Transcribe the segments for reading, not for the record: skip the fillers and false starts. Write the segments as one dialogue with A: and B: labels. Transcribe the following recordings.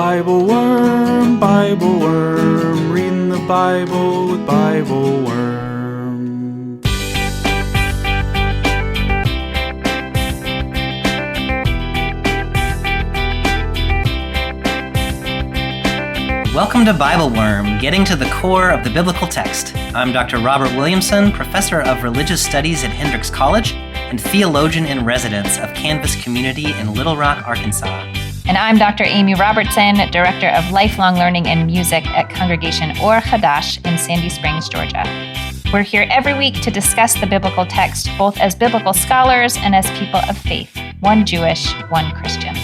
A: BibleWorm, reading the Bible with BibleWorm.
B: Welcome to BibleWorm, getting to the core of the biblical text. I'm Dr. Robert Williamson, professor of religious studies at Hendrix College and theologian in residence of Canvas Community in Little Rock, Arkansas.
C: And I'm Dr. Amy Robertson, Director of Lifelong Learning and Music at Congregation Or Hadash in Sandy Springs, Georgia. We're here every week to discuss the biblical text, both as biblical scholars and as people of faith, one Jewish, one Christian.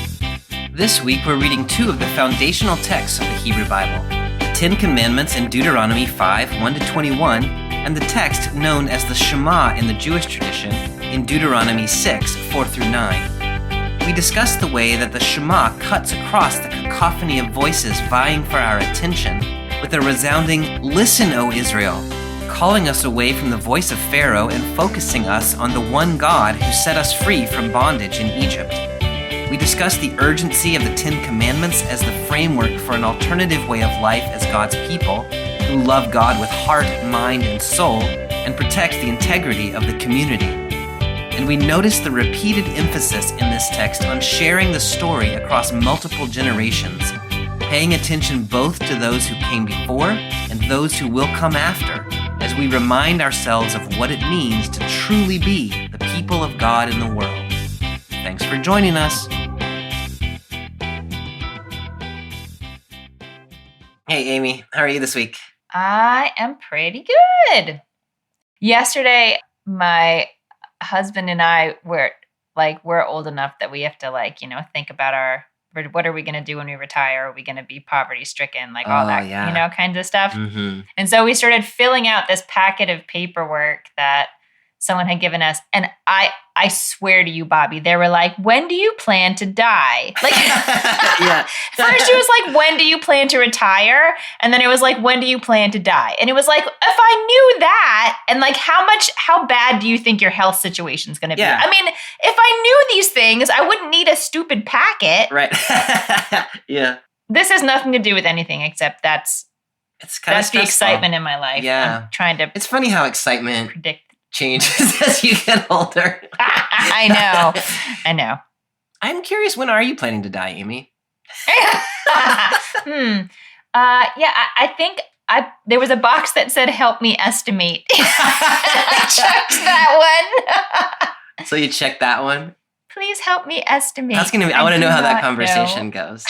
B: This week we're reading two of the foundational texts of the Hebrew Bible, the Ten Commandments in Deuteronomy 5, 1-21, and the text known as the Shema in the Jewish tradition in Deuteronomy 6, 4-9. We discuss the way that the Shema cuts across the cacophony of voices vying for our attention with a resounding, "Listen, O Israel," calling us away from the voice of Pharaoh and focusing us on the one God who set us free from bondage in Egypt. We discuss the urgency of the Ten Commandments as the framework for an alternative way of life as God's people who love God with heart, mind, and soul and protect the integrity of the community. And we notice the repeated emphasis in this text on sharing the story across multiple generations, paying attention both to those who came before and those who will come after, as we remind ourselves of what it means to truly be the people of God in the world. Thanks for joining us. Hey, Amy, how are you this week?
C: I am pretty good. Yesterday, my husband and I we're old enough that we have to think about what are we going to do when we retire? Are we going to be poverty stricken? All that,
B: yeah.
C: Kinds of stuff.
B: Mm-hmm.
C: And so we started filling out this packet of paperwork that someone had given us. And I swear to you, Bobby, they were like, "When do you plan to die?"
B: Yeah.
C: First it was like, "When do you plan to retire?" And then it was like, "When do you plan to die?" And it was like, if I knew that, and how bad do you think your health situation is going to be?
B: Yeah.
C: I mean, if I knew these things, I wouldn't need a stupid packet.
B: Right. Yeah.
C: This has nothing to do with anything except that's
B: kind of
C: the excitement in my life.
B: Yeah.
C: I'm trying to
B: It's funny how excitement
C: predict
B: changes as you get older.
C: I know.
B: I'm curious, when are you planning to die, Amy?
C: I think there was a box that said, "Help me estimate." I checked that one.
B: So you checked that one?
C: Please help me estimate.
B: That's gonna be. I want to know how that conversation goes.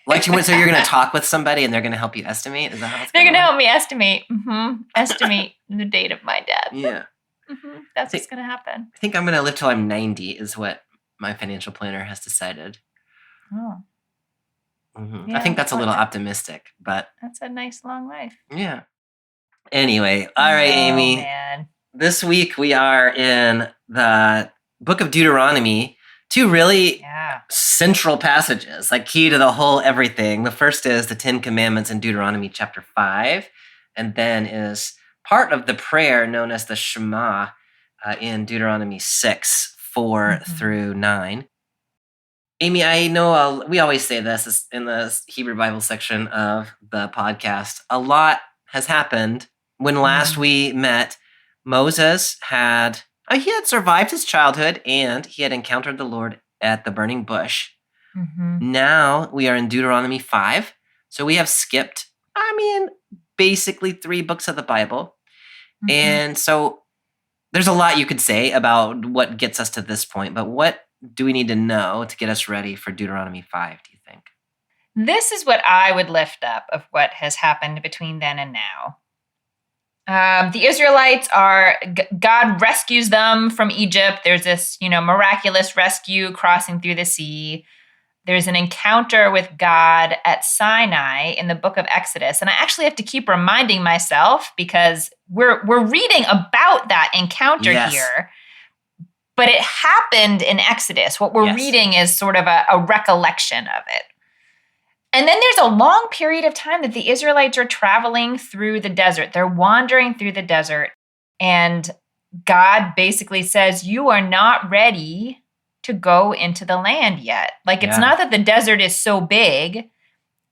B: So you're gonna talk with somebody and they're gonna help you estimate? Is that how it's
C: They're gonna help me estimate. Mm-hmm. Estimate the date of my death.
B: Yeah.
C: Mm-hmm. That's what's gonna happen.
B: I think I'm gonna live till I'm 90 is what my financial planner has decided.
C: Oh.
B: Mm-hmm.
C: Yeah,
B: I think that's a little optimistic, but
C: that's a nice long life.
B: yeah. Anyway, all right, Amy.
C: Man.
B: This week we are in the book of Deuteronomy, two really central passages, key to the whole everything. The first is the Ten Commandments in Deuteronomy chapter 5, and then is part of the prayer known as the Shema in Deuteronomy 6, 4-9. Amy, I know we always say this in the Hebrew Bible section of the podcast. A lot has happened. When last we met, Moses had survived his childhood and he had encountered the Lord at the burning bush.
C: Mm-hmm.
B: Now we are in Deuteronomy 5. So we have skipped, basically 3 books of the Bible. Mm-hmm. And so there's a lot you could say about what gets us to this point, but what do we need to know to get us ready for Deuteronomy 5, do you think?
C: This is what I would lift up of what has happened between then and now. The Israelites God rescues them from Egypt. There's this, miraculous rescue crossing through the sea. There's an encounter with God at Sinai in the book of Exodus. And I actually have to keep reminding myself because we're reading about that encounter here. But it happened in Exodus. What we're reading is sort of a recollection of it. And then there's a long period of time that the Israelites are traveling through the desert. They're wandering through the desert. And God basically says, "You are not ready to go into the land yet." It's not that the desert is so big.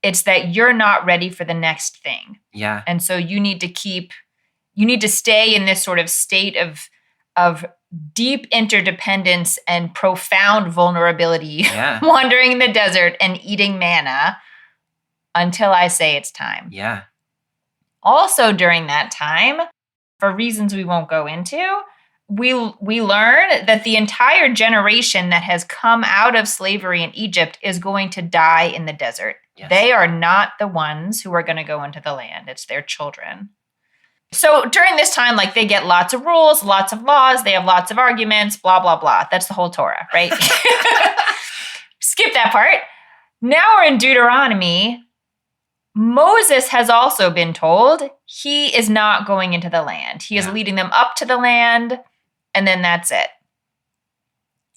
C: It's that you're not ready for the next thing.
B: Yeah.
C: And so you need to stay in this sort of state of deep interdependence and profound vulnerability,
B: Yeah.
C: wandering in the desert and eating manna until I say it's time.
B: Yeah.
C: Also during that time, for reasons we won't go into, we learn that the entire generation that has come out of slavery in Egypt is going to die in the desert.
B: Yes.
C: They are not the ones who are going to go into the land. It's their children. So during this time, like, they get lots of rules, lots of laws, they have lots of arguments, blah, blah, blah. That's the whole Torah, right? Skip that part. Now we're in Deuteronomy. Moses has also been told he is not going into the land. He is leading them up to the land, and then that's it.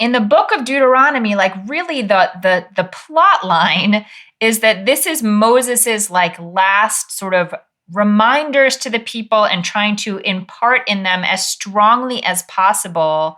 C: In the book of Deuteronomy, like, really the plot line is that this is Moses's like last sort of reminders to the people and trying to impart in them as strongly as possible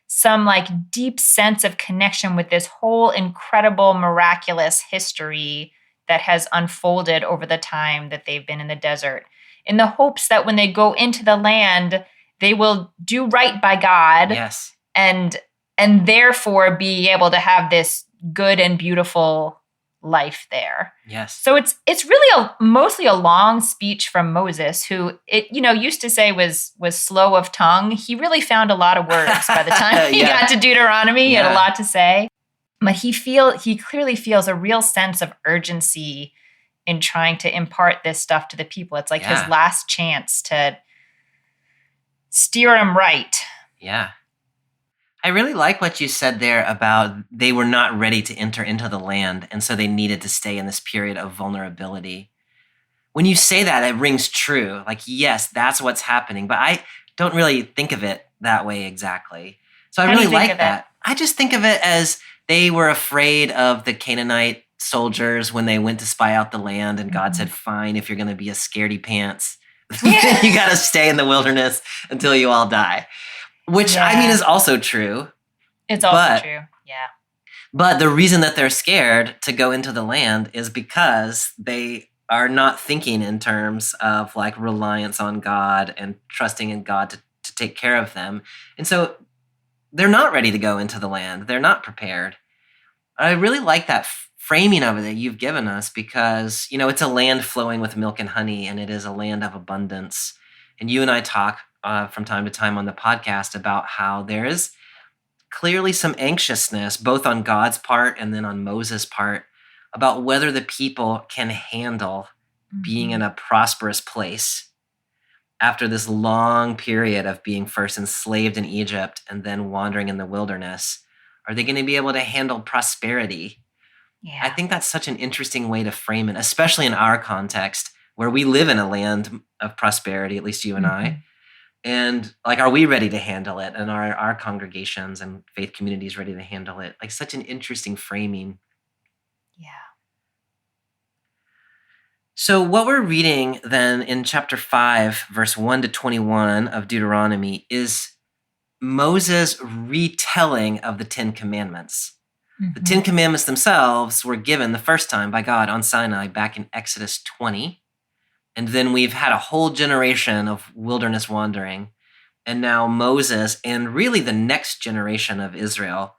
C: some like deep sense of connection with this whole incredible, miraculous history that has unfolded over the time that they've been in the desert, in the hopes that when they go into the land, they will do right by God.
B: Yes.
C: And therefore be able to have this good and beautiful life there.
B: Yes.
C: So it's really mostly a long speech from Moses, who used to say was slow of tongue. He really found a lot of words by the time he got to Deuteronomy. He had a lot to say. But he clearly feels a real sense of urgency in trying to impart this stuff to the people. It's like his last chance to steer them right.
B: Yeah. I really like what you said there about they were not ready to enter into the land, and so they needed to stay in this period of vulnerability. When you say that, it rings true. Like, yes, that's what's happening, but I don't really think of it that way exactly. So I really like that. I just think of it as they were afraid of the Canaanite soldiers when they went to spy out the land, and God said, fine, if you're going to be a scaredy pants, you got to stay in the wilderness until you all die. Which, I mean, is also true.
C: It's also true, yeah.
B: But the reason that they're scared to go into the land is because they are not thinking in terms of like reliance on God and trusting in God to take care of them. And so they're not ready to go into the land. They're not prepared. I really like that framing of it that you've given us because, it's a land flowing with milk and honey, and it is a land of abundance. And you and I talk from time to time on the podcast about how there is clearly some anxiousness, both on God's part and then on Moses' part, about whether the people can handle being in a prosperous place after this long period of being first enslaved in Egypt and then wandering in the wilderness. Are they going to be able to handle prosperity? Yeah. I think that's such an interesting way to frame it, especially in our context where we live in a land of prosperity, at least you and I. And like, are we ready to handle it? And are our congregations and faith communities ready to handle it? Like, such an interesting framing.
C: Yeah.
B: So what we're reading then in chapter 5, verse 1 to 21 of Deuteronomy is Moses' retelling of the 10 Commandments. The 10 Commandments themselves were given the first time by God on Sinai back in Exodus 20. And then we've had a whole generation of wilderness wandering. And now Moses and really the next generation of Israel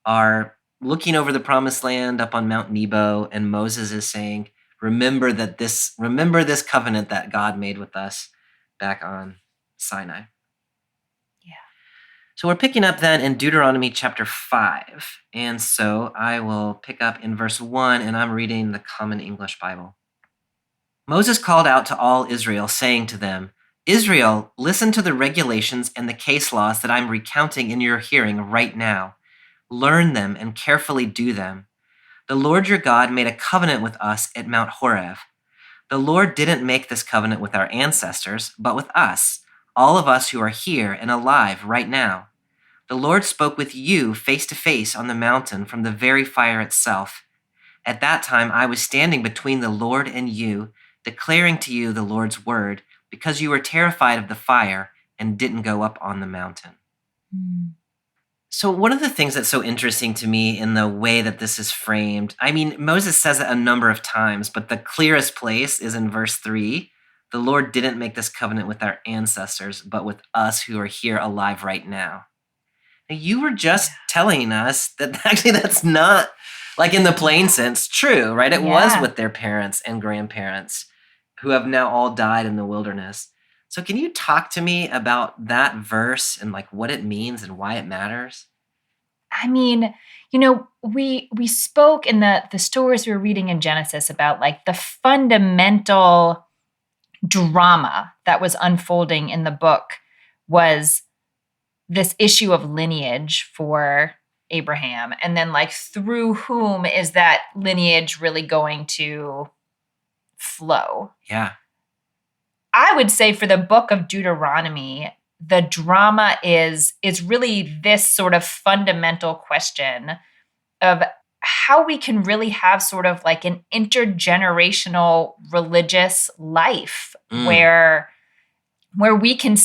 B: are looking over the promised land up on Mount Nebo. And Moses is saying, remember this covenant that God made with us back on Sinai.
C: Yeah.
B: So we're picking up then in Deuteronomy chapter 5. And so I will pick up in verse 1, and I'm reading the Common English Bible. Moses called out to all Israel, saying to them, Israel, listen to the regulations and the case laws that I'm recounting in your hearing right now. Learn them and carefully do them. The Lord your God made a covenant with us at Mount Horeb. The Lord didn't make this covenant with our ancestors, but with us, all of us who are here and alive right now. The Lord spoke with you face to face on the mountain from the very fire itself. At that time, I was standing between the Lord and you, declaring to you the Lord's word, because you were terrified of the fire and didn't go up on the mountain. So one of the things that's so interesting to me in the way that this is framed, I mean, Moses says it a number of times, but the clearest place is in verse 3. The Lord didn't make this covenant with our ancestors, but with us who are here alive right now. Now, you were just telling us that actually that's not, like in the plain sense, true, right? It was with their parents and grandparents who have now all died in the wilderness. So can you talk to me about that verse and like what it means and why it matters?
C: I mean, we spoke in the stories we were reading in Genesis about like the fundamental drama that was unfolding in the book was this issue of lineage for Abraham. And then like through whom is that lineage really going to flow?
B: Yeah.
C: I would say for the book of Deuteronomy, the drama is really this sort of fundamental question of how we can really have sort of like an intergenerational religious life where we can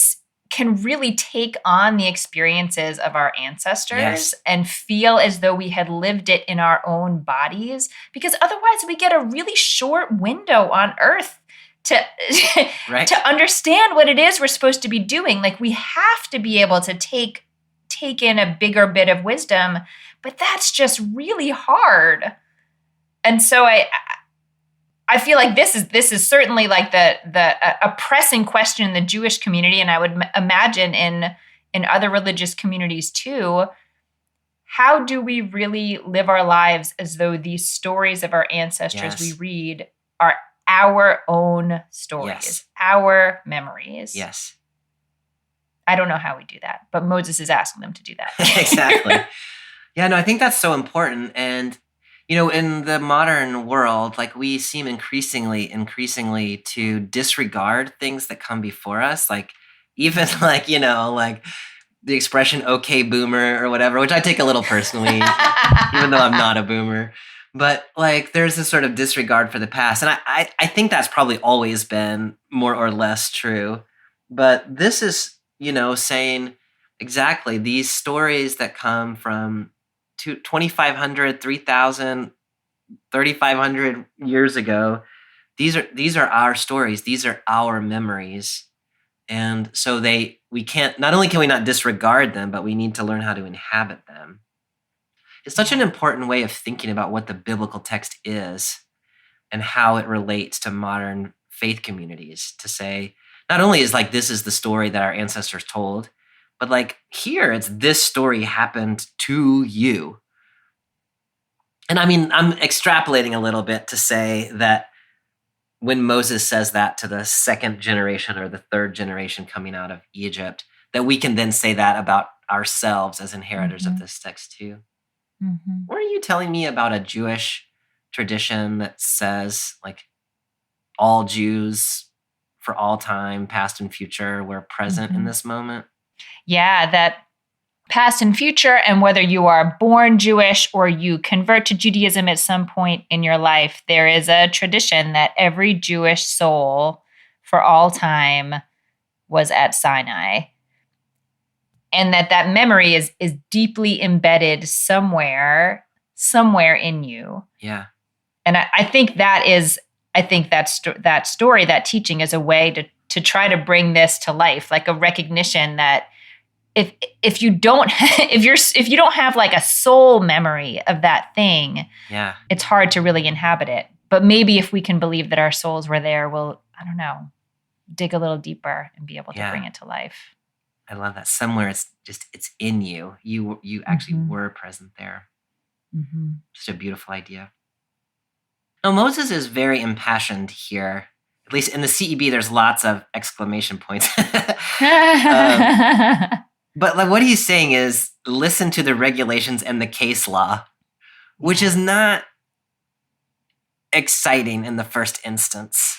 C: really take on the experiences of our ancestors and feel as though we had lived it in our own bodies, because otherwise we get a really short window on earth to to understand what it is we're supposed to be doing. Like we have to be able to take in a bigger bit of wisdom, but that's just really hard. And so I feel like this is certainly like a pressing question in the Jewish community, and I would imagine in other religious communities too. How do we really live our lives as though these stories of our ancestors we read are our own stories, our memories?
B: Yes.
C: I don't know how we do that, but Moses is asking them to do that.
B: Exactly. Yeah, no, I think that's so important. And, in the modern world, like we seem increasingly to disregard things that come before us. Like even like, like the expression, okay, boomer or whatever, which I take a little personally, even though I'm not a boomer. But like there's this sort of disregard for the past. And I think that's probably always been more or less true. But this is, saying exactly these stories that come from 2,500, 3,000, 3,500 years ago. These are our stories. These are our memories. And so we can't, not only can we not disregard them, but we need to learn how to inhabit them. It's such an important way of thinking about what the biblical text is and how it relates to modern faith communities, to say, not only is like, this is the story that our ancestors told, but like here, it's this story happened to you. And I mean, I'm extrapolating a little bit to say that when Moses says that to the second generation or the third generation coming out of Egypt, that we can then say that about ourselves as inheritors of this text too. Mm-hmm. What are you telling me about a Jewish tradition that says like all Jews for all time, past and future, we're present in this moment?
C: Yeah, that past and future, and whether you are born Jewish or you convert to Judaism at some point in your life, there is a tradition that every Jewish soul for all time was at Sinai. And that memory is deeply embedded somewhere in you.
B: Yeah.
C: And I think that story, that teaching is a way to try to bring this to life, like a recognition that if you don't have like a soul memory of that thing, it's hard to really inhabit it. But maybe if we can believe that our souls were there, we'll, I don't know, dig a little deeper and be able to bring it to life.
B: I love that. Somewhere it's in you. You actually were present there. Mm-hmm. Just a beautiful idea. Now, Moses is very impassioned here. At least in the CEB, there's lots of exclamation points. But like what he's saying is, listen to the regulations and the case law, which is not exciting in the first instance.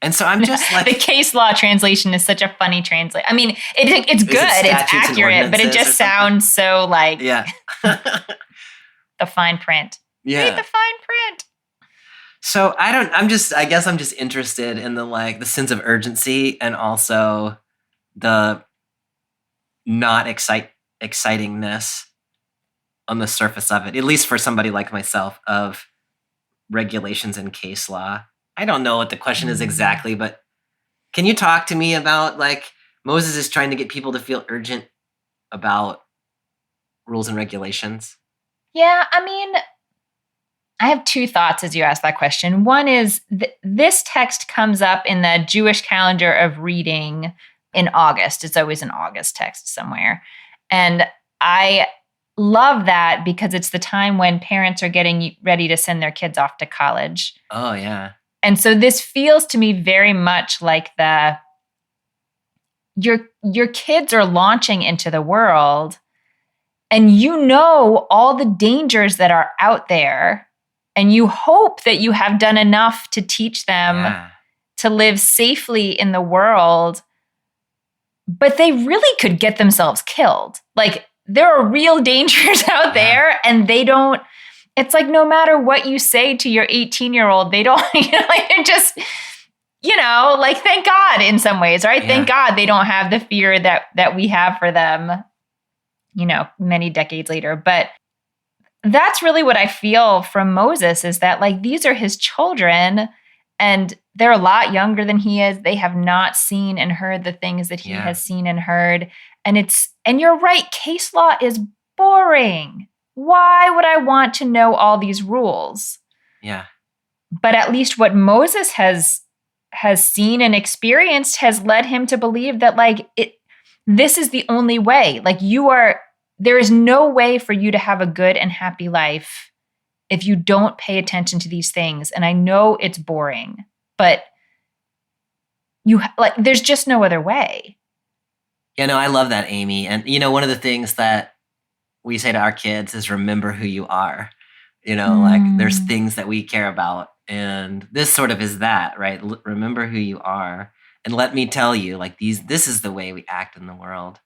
B: And so I'm just like...
C: The case law translation is such a funny translation. I mean, it's good, it's accurate, but it just sounds so like...
B: Yeah.
C: The fine print.
B: Yeah.
C: Read the fine print.
B: So I guess I'm just interested in the sense of urgency and also the not excitingness on the surface of it, at least for somebody like myself, of regulations and case law. I don't know what the question is exactly, but can you talk to me about, like, Moses is trying to get people to feel urgent about rules and regulations?
C: Yeah, I mean, I have two thoughts as you ask that question. One is this text comes up in the Jewish calendar of reading in August. It's always an August text somewhere. And I love that because it's the time when parents are getting ready to send their kids off to college.
B: Oh, yeah.
C: And so this feels to me very much like your kids are launching into the world, and you know all the dangers that are out there, and you hope that you have done enough to teach them to live safely in the world, but they really could get themselves killed. Like, there are real dangers out there, and they don't, it's like no matter what you say to your 18-year-old, they don't, like, it just, like, thank God in some ways, right?
B: Yeah.
C: Thank God they don't have the fear that we have for them, many decades later. But that's really what I feel from Moses, is that, like, these are his children, and they're a lot younger than he is. They have not seen and heard the things that he has seen and heard. And you're right, case law is boring. Why would I want to know all these rules?
B: Yeah.
C: But at least what Moses has seen and experienced has led him to believe that, like, this is the only way. Like, there is no way for you to have a good and happy life if you don't pay attention to these things. And I know it's boring, but there's just no other way.
B: Yeah, no, I love that, Amy. And, one of the things that we say to our kids is remember who you are. Like, there's things that we care about. And this sort of is that, right? Remember who you are. And let me tell you, like, this is the way we act in the world.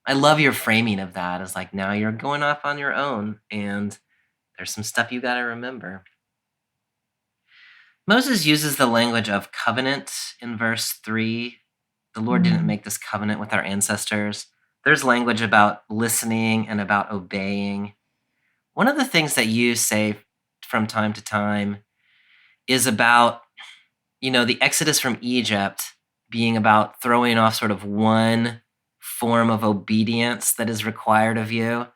B: I love your framing of that as, like, now you're going off on your own, and there's some stuff you got to remember. Moses uses the language of covenant in verse 3. The Lord didn't make this covenant with our ancestors. There's language about listening and about obeying. One of the things that you say from time to time is about, the Exodus from Egypt being about throwing off sort of one form of obedience that is required of you.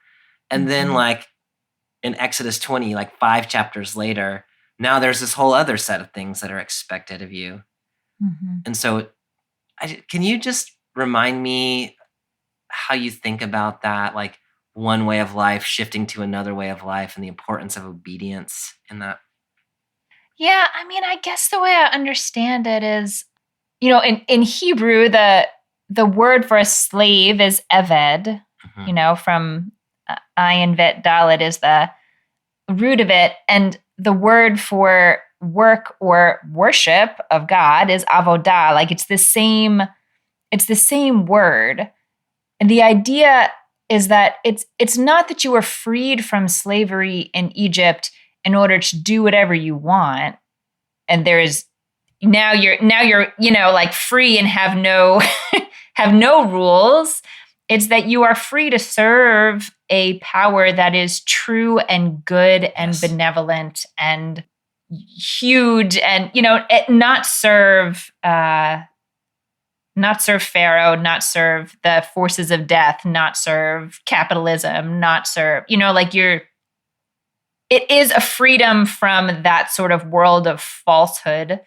B: And then, like, in Exodus 20, like 5 chapters later, now there's this whole other set of things that are expected of you. And so can you just remind me how you think about that, like one way of life shifting to another way of life and the importance of obedience in that?
C: Yeah, I mean, I guess the way I understand it is, in Hebrew, the word for a slave is eved, from ayin vet dalet is the root of it. And the word for work or worship of God is avodah. Like, it's the same word. And the idea is that it's not that you were freed from slavery in Egypt in order to do whatever you want. And now you're like free and have no have no rules. It's that you are free to serve a power that is true and good and benevolent and huge, and not serve Pharaoh, not serve the forces of death, not serve capitalism, not serve, it is a freedom from that sort of world of falsehood,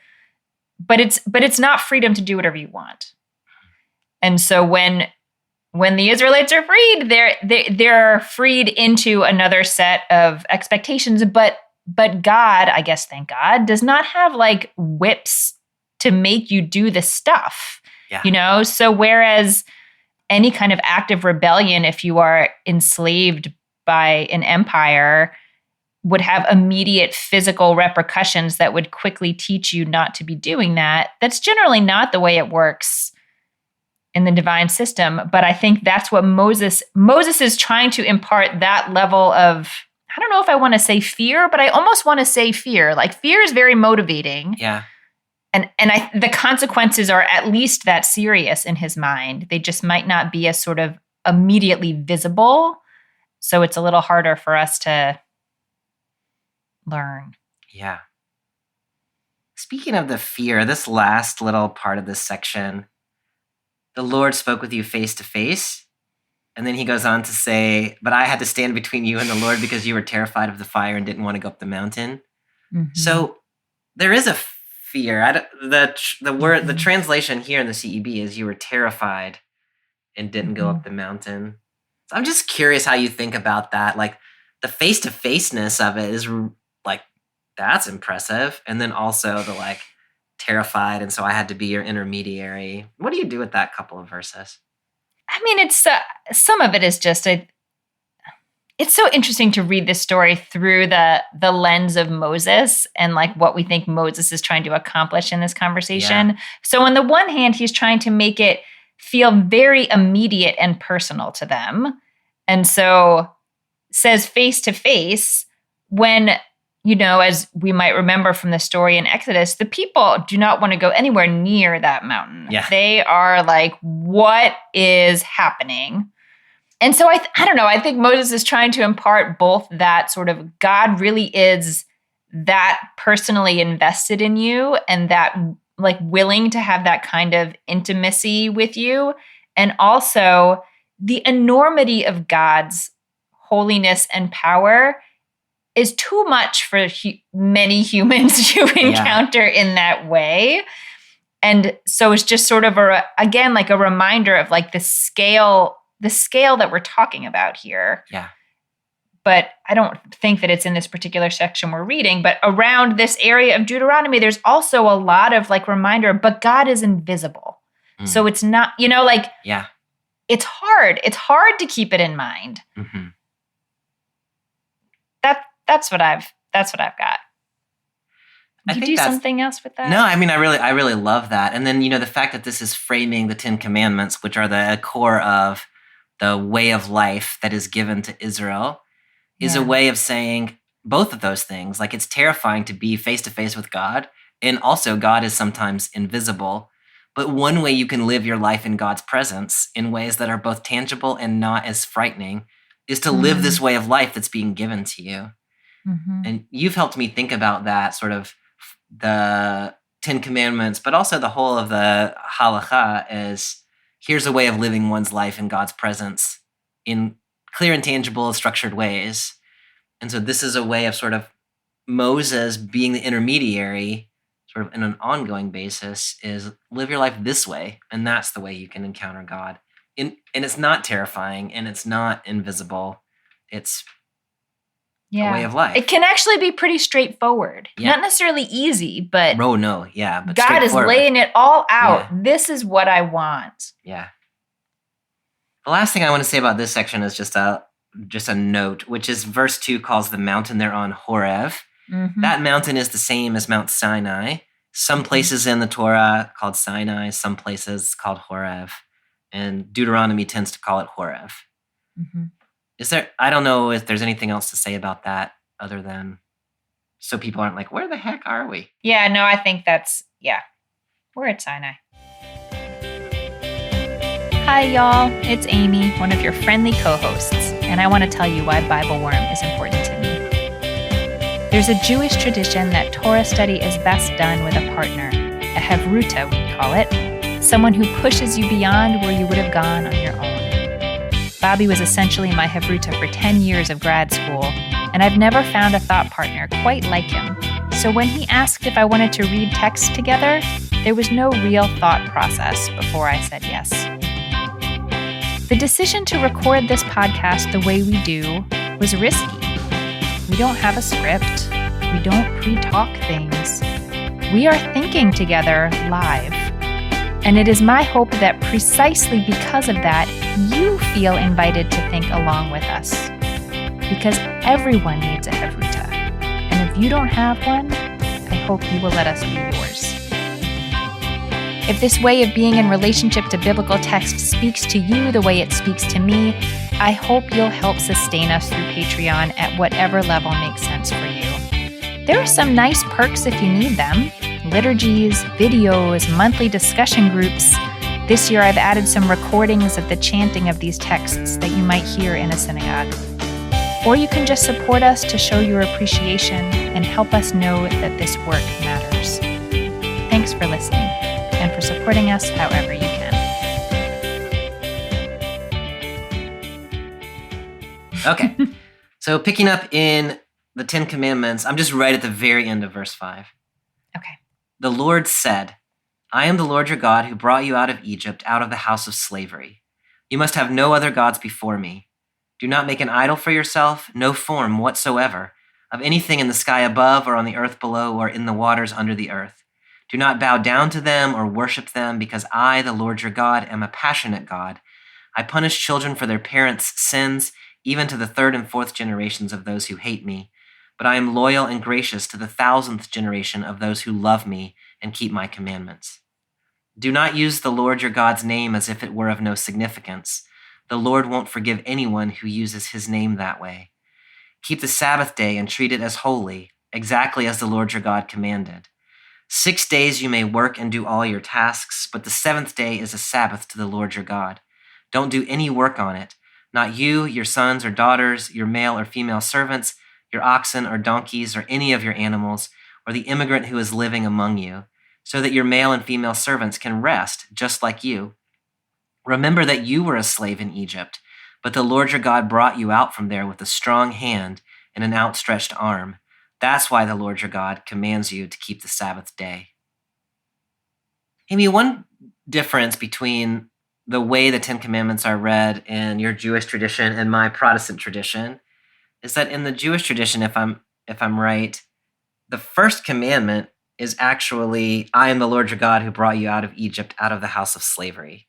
C: but it's not freedom to do whatever you want. And so when the Israelites are freed, they're freed into another set of expectations, but God, I guess, thank God, does not have like whips to make you do the stuff.
B: Yeah.
C: So whereas any kind of act of rebellion, if you are enslaved by an empire, would have immediate physical repercussions that would quickly teach you not to be doing that. That's generally not the way it works in the divine system. But I think that's what Moses is trying to impart, that level of, I don't know if I want to say fear, but I almost want to say fear. Like, fear is very motivating.
B: Yeah.
C: And the consequences are at least that serious in his mind. They just might not be as sort of immediately visible. So it's a little harder for us to learn.
B: Yeah. Speaking of the fear, this last little part of this section, the Lord spoke with you face to face. And then he goes on to say, but I had to stand between you and the Lord because you were terrified of the fire and didn't want to go up the mountain.
C: Mm-hmm.
B: So there is a fear. The translation here in the CEB is you were terrified and didn't go up the mountain. So I'm just curious how you think about that. Like the face-to-faceness of it is like, that's impressive. And then also the like terrified. And so I had to be your intermediary. What do you do with that couple of verses?
C: I mean, it's some of it is just it's so interesting to read this story through the lens of Moses and like what we think Moses is trying to accomplish in this conversation. Yeah. So on the one hand, he's trying to make it feel very immediate and personal to them. And so says face to face when, as we might remember from the story in Exodus, the people do not want to go anywhere near that mountain.
B: Yeah.
C: They are like, what is happening? And so I don't know, I think Moses is trying to impart both that sort of God really is that personally invested in you and that like willing to have that kind of intimacy with you. And also the enormity of God's holiness and power is too much for many humans to encounter in that way. And so it's just sort of again, like a reminder of like the scale that we're talking about here.
B: Yeah.
C: But I don't think that it's in this particular section we're reading, but around this area of Deuteronomy, there's also a lot of like reminder, but God is invisible. So it's not,
B: yeah,
C: it's hard. It's hard to keep it in mind.
B: Mm-hmm.
C: That's what I've got. Did you do something else with that?
B: No, I mean, I really love that. And then, the fact that this is framing the 10 Commandments, which are the core of the way of life that is given to Israel, is a way of saying both of those things. Like it's terrifying to be face to face with God. And also God is sometimes invisible. But one way you can live your life in God's presence in ways that are both tangible and not as frightening is to live this way of life that's being given to you. Mm-hmm. And you've helped me think about that sort of the 10 Commandments, but also the whole of the halakha as here's a way of living one's life in God's presence in clear and tangible, structured ways. And so this is a way of sort of Moses being the intermediary sort of in an ongoing basis is live your life this way. And that's the way you can encounter God. And it's not terrifying and it's not invisible. It's a way of life.
C: It can actually be pretty straightforward. Yeah. Not necessarily easy, but
B: but
C: God is laying it all out.
B: Yeah.
C: This is what I want.
B: Yeah. The last thing I want to say about this section is just a note, which is verse 2 calls the mountain they're on Horeb. Mm-hmm. That mountain is the same as Mount Sinai. Some places in the Torah called Sinai, some places called Horeb, and Deuteronomy tends to call it Horeb. Mm-hmm. I don't know if there's anything else to say about that other than so people aren't like, where the heck are we?
C: Yeah, no, I think we're at Sinai. Hi, y'all. It's Amy, one of your friendly co-hosts, and I want to tell you why BibleWorm is important to me. There's a Jewish tradition that Torah study is best done with a partner, a Havruta, we call it, someone who pushes you beyond where you would have gone on your own. Bobby was essentially my Havruta for 10 years of grad school, and I've never found a thought partner quite like him. So when he asked if I wanted to read text together, there was no real thought process before I said yes. The decision to record this podcast the way we do was risky. We don't have a script. We don't pre-talk things. We are thinking together live. And it is my hope that precisely because of that, you feel invited to think along with us. Because everyone needs a Havruta. And if you don't have one, I hope you will let us be yours. If this way of being in relationship to biblical text speaks to you the way it speaks to me, I hope you'll help sustain us through Patreon at whatever level makes sense for you. There are some nice perks if you need them. Liturgies, videos, monthly discussion groups. This year I've added some recordings of the chanting of these texts that you might hear in a synagogue. Or you can just support us to show your appreciation and help us know that this work matters. Thanks for listening and for supporting us however you can.
B: Okay, so picking up in the Ten Commandments, I'm just right at the very end of verse 5.
C: Okay.
B: The Lord said, I am the Lord your God who brought you out of Egypt, out of the house of slavery. You must have no other gods before me. Do not make an idol for yourself, no form whatsoever, of anything in the sky above or on the earth below or in the waters under the earth. Do not bow down to them or worship them, because I, the Lord your God, am a passionate God. I punish children for their parents' sins, even to the third and fourth generations of those who hate me. But I am loyal and gracious to the 1,000th generation of those who love me and keep my commandments. Do not use the Lord your God's name as if it were of no significance. The Lord won't forgive anyone who uses his name that way. Keep the Sabbath day and treat it as holy, exactly as the Lord your God commanded. 6 days you may work and do all your tasks, but the seventh day is a Sabbath to the Lord your God. Don't do any work on it, not you, your sons or daughters, your male or female servants, your oxen or donkeys, or any of your animals, or the immigrant who is living among you, so that your male and female servants can rest, just like you. Remember that you were a slave in Egypt, but the Lord your God brought you out from there with a strong hand and an outstretched arm. That's why the Lord your God commands you to keep the Sabbath day. Amy, one difference between the way the Ten Commandments are read in your Jewish tradition and my Protestant tradition is that in the Jewish tradition, if I'm right, the first commandment is actually, I am the Lord your God who brought you out of Egypt, out of the house of slavery.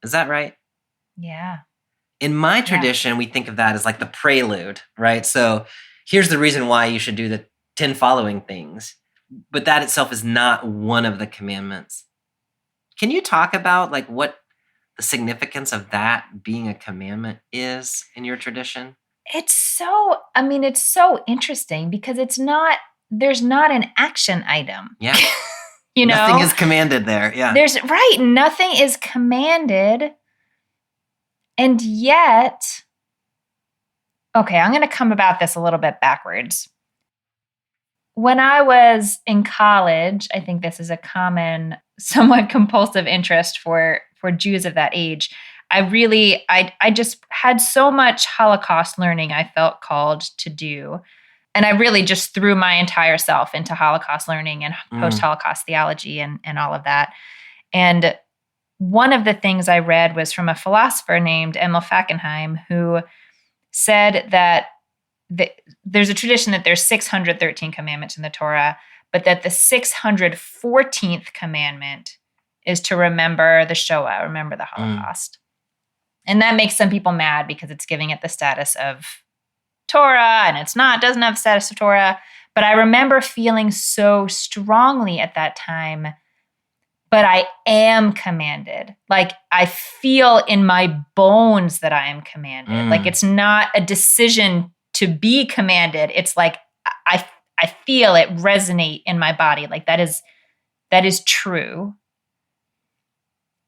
B: Is that right?
C: Yeah.
B: In my tradition, we think of that as like the prelude, right? So here's the reason why you should do the 10 following things. But that itself is not one of the commandments. Can you talk about like what the significance of that being a commandment is in your tradition?
C: It's so interesting because there's not an action item.
B: Yeah.
C: You know?
B: Nothing is commanded there. Yeah.
C: Nothing is commanded. And yet, okay, I'm going to come about this a little bit backwards. When I was in college, I think this is a common, somewhat compulsive interest for Jews of that age. I just had so much Holocaust learning I felt called to do. And I really just threw my entire self into Holocaust learning and post-Holocaust theology and all of that. And one of the things I read was from a philosopher named Emil Fackenheim, who said that there's a tradition that there's 613 commandments in the Torah, but that the 614th commandment is to remember the Shoah, remember the Holocaust. And that makes some people mad because it's giving it the status of Torah, and doesn't have the status of Torah. But I remember feeling so strongly at that time, but I am commanded. Like I feel in my bones that I am commanded. Like it's not a decision to be commanded. It's like I feel it resonate in my body. Like that is true.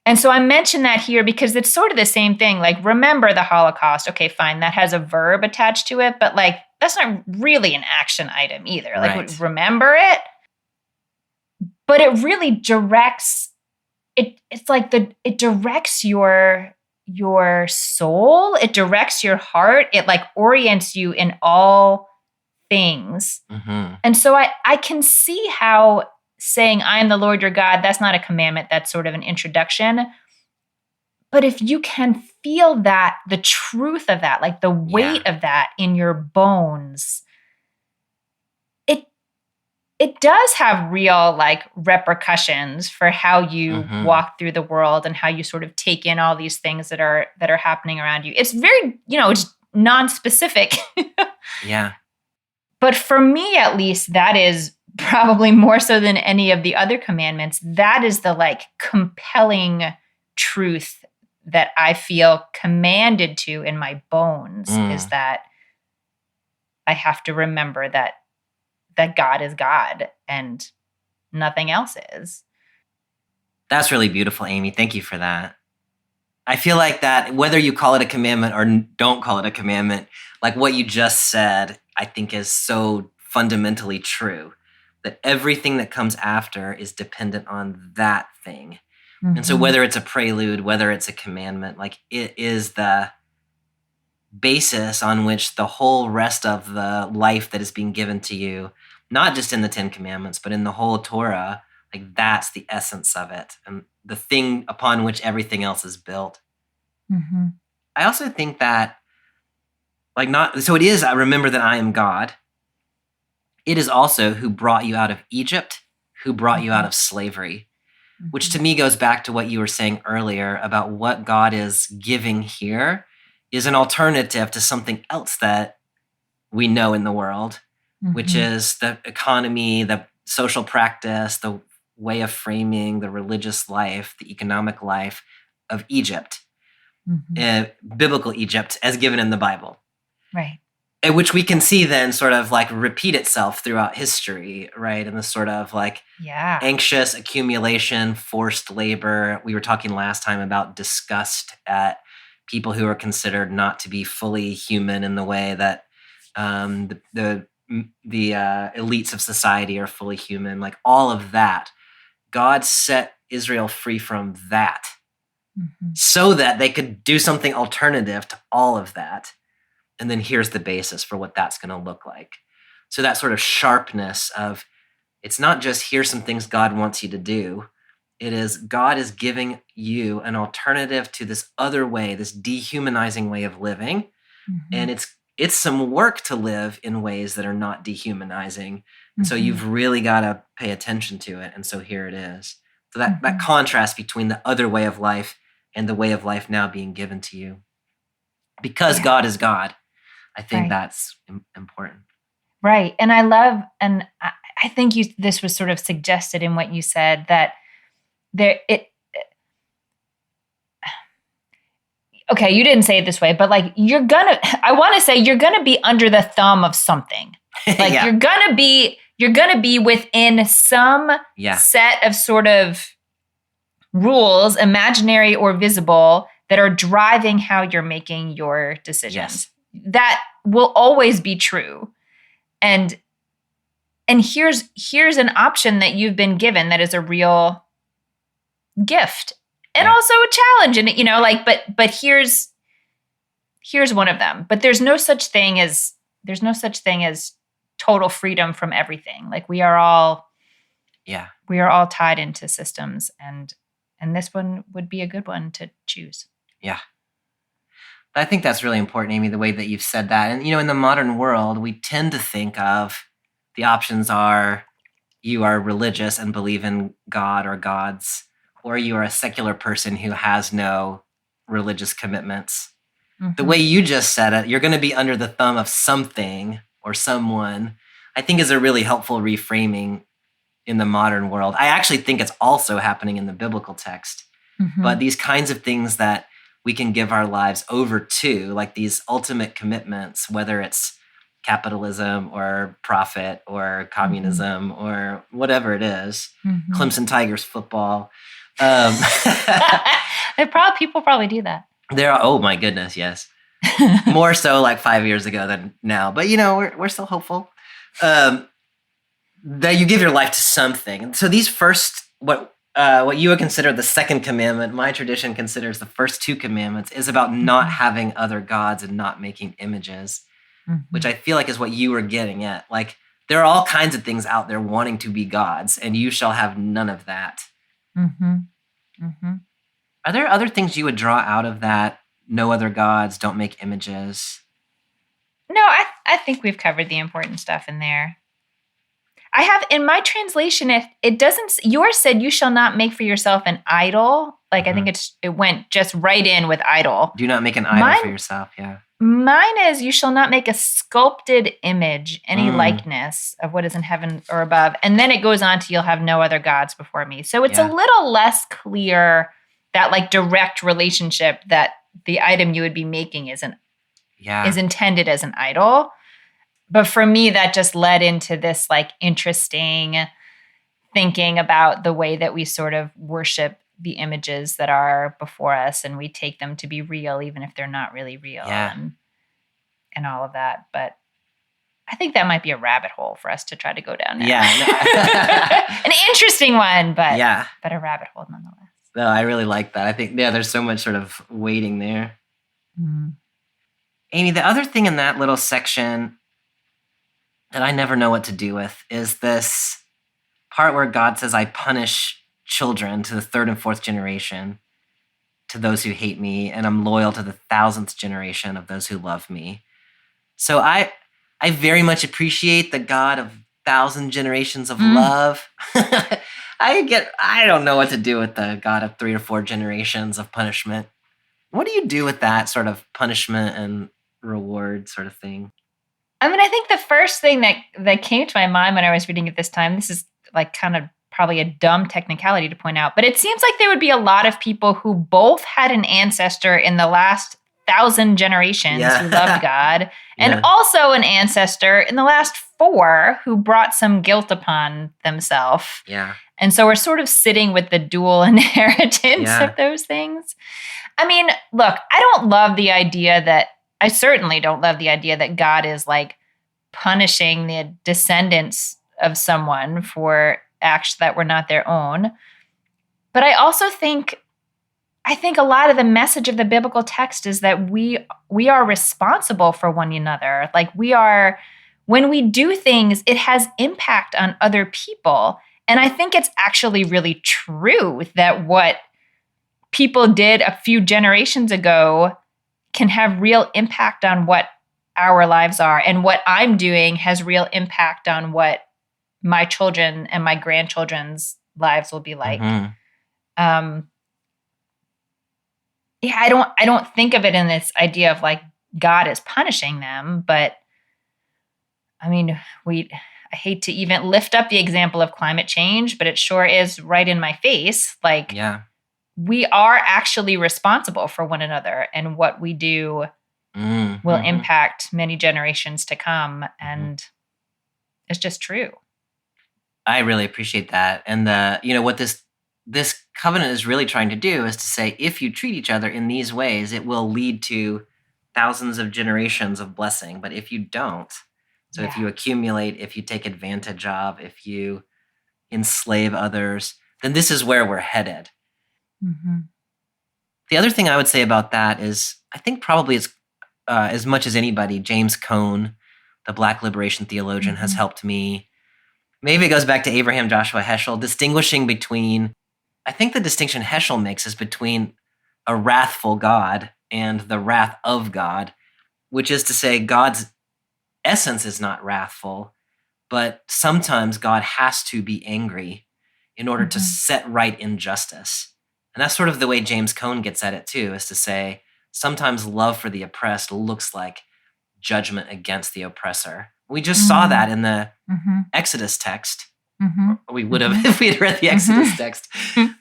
C: And so I mention that here because it's sort of the same thing. Like, remember the Holocaust. Okay, fine. That has a verb attached to it, but like, that's not really an action item either. Like, remember it, but it really directs it. It's like it directs your soul. It directs your heart. It like orients you in all things. And so I can see how saying, I am the Lord your God, that's not a commandment, that's sort of an introduction. But if you can feel that, the truth of that, like the weight of that in your bones, it does have real like repercussions for how you walk through the world and how you sort of take in all these things that are happening around you. It's very, it's non-specific.
B: Yeah.
C: But for me, at least, that is probably more so than any of the other commandments. That is the like compelling truth that I feel commanded to in my bones is that I have to remember that God is God and nothing else is.
B: That's really beautiful, Amy. Thank you for that. I feel like that, whether you call it a commandment or don't call it a commandment, like what you just said, I think is so fundamentally true, that everything that comes after is dependent on that thing. And so whether it's a prelude, whether it's a commandment, like it is the basis on which the whole rest of the life that is being given to you, not just in the 10 Commandments, but in the whole Torah, like that's the essence of it and the thing upon which everything else is built. I also think that, so it is, I remember that I am God. It is also who brought you out of Egypt, who brought you out of slavery, which to me goes back to what you were saying earlier about what God is giving here is an alternative to something else that we know in the world, which is the economy, the social practice, the way of framing the religious life, the economic life of Egypt, biblical Egypt as given in the Bible.
C: Right.
B: Which we can see then sort of like repeat itself throughout history, right? And the sort of like anxious accumulation, forced labor. We were talking last time about disgust at people who are considered not to be fully human in the way that the elites of society are fully human. Like all of that, God set Israel free from that so that they could do something alternative to all of that. And then here's the basis for what that's going to look like. So that sort of sharpness of, it's not just here's some things God wants you to do. It is God is giving you an alternative to this other way, this dehumanizing way of living. And it's some work to live in ways that are not dehumanizing. And so you've really got to pay attention to it. And so here it is. So that contrast between the other way of life and the way of life now being given to you. Because God is God, I think that's important.
C: Right. And I love, and I think this was sort of suggested in what you said, that okay, you didn't say it this way, but like I want to say you're gonna be under the thumb of something. Like you're gonna be within some set of sort of rules, imaginary or visible, that are driving how you're making your decisions. That will always be true. And here's an option that you've been given that is a real gift and also a challenge. And but here's one of them. But there's no such thing as total freedom from everything. Like we are all tied into systems, and this one would be a good one to choose.
B: Yeah. I think that's really important, Amy, the way that you've said that. And, in the modern world, we tend to think of the options are you are religious and believe in God or gods, or you are a secular person who has no religious commitments. The way you just said it, you're going to be under the thumb of something or someone, I think is a really helpful reframing in the modern world. I actually think it's also happening in the biblical text. But these kinds of things that we can give our lives over to, like these ultimate commitments, whether it's capitalism or profit or communism or whatever it is, Clemson Tigers football.
C: People probably do that.
B: Oh my goodness, yes. More so like 5 years ago than now. But we're still hopeful that you give your life to something. And so these first, what you would consider the second commandment, my tradition considers the first two commandments, is about not having other gods and not making images, which I feel like is what you were getting at. Like there are all kinds of things out there wanting to be gods, and you shall have none of that. Are there other things you would draw out of that? No other gods, don't make images.
C: No, I think we've covered the important stuff in there. I have in my translation, it doesn't, yours said you shall not make for yourself an idol. Like I think it went just right in with idol.
B: Do not make an idol for yourself. Yeah.
C: Mine is you shall not make a sculpted image, any likeness of what is in heaven or above. And then it goes on to you'll have no other gods before me. So it's a little less clear that like direct relationship that the item you would be making is intended as an idol. But for me, that just led into this like interesting thinking about the way that we sort of worship the images that are before us, and we take them to be real, even if they're not really real,
B: Yeah.
C: and all of that. But I think that might be a rabbit hole for us to try to go down now.
B: Yeah.
C: An interesting one, but
B: Yeah.
C: a rabbit hole nonetheless.
B: No, I really like that. I think, there's so much sort of waiting there.
C: Mm.
B: Amy, the other thing in that little section that I never know what to do with is this part where God says, I punish children to the third and fourth generation, to those who hate me, and I'm loyal to the 1,000th generation of those who love me. So I very much appreciate the God of 1,000 generations of love. I don't know what to do with the God of 3 or 4 generations of punishment. What do you do with that sort of punishment and reward sort of thing?
C: I mean, I think the first thing that came to my mind when I was reading it this time, this is like kind of probably a dumb technicality to point out, but it seems like there would be a lot of people who both had an ancestor in the last 1,000 generations who loved God, and also an ancestor in the last 4 who brought some guilt upon themselves.
B: Yeah.
C: And so we're sort of sitting with the dual inheritance of those things. I mean, look, I certainly don't love the idea that God is like punishing the descendants of someone for acts that were not their own. But I also think a lot of the message of the biblical text is that we are responsible for one another. Like when we do things, it has impact on other people. And I think it's actually really true that what people did a few generations ago can have real impact on what our lives are. And what I'm doing has real impact on what my children and my grandchildren's lives will be like. Mm-hmm. I don't think of it in this idea of like God is punishing them, but I mean, I hate to even lift up the example of climate change, but it sure is right in my face. Like, we are actually responsible for one another, and what we do will impact many generations to come. And it's just true.
B: I really appreciate that. And what this covenant is really trying to do is to say, if you treat each other in these ways, it will lead to thousands of generations of blessing. But if you don't, if you accumulate, if you take advantage of, if you enslave others, then this is where we're headed. Mm-hmm. The other thing I would say about that is, I think probably it's as much as anybody, James Cone, the Black liberation theologian, has helped me. Maybe it goes back to Abraham Joshua Heschel, distinguishing between, I think the distinction Heschel makes is between a wrathful God and the wrath of God, which is to say God's essence is not wrathful, but sometimes God has to be angry in order to set right injustice. And that's sort of the way James Cone gets at it too, is to say sometimes love for the oppressed looks like judgment against the oppressor. We just saw that in the Exodus text. We would have if we had read the Exodus text.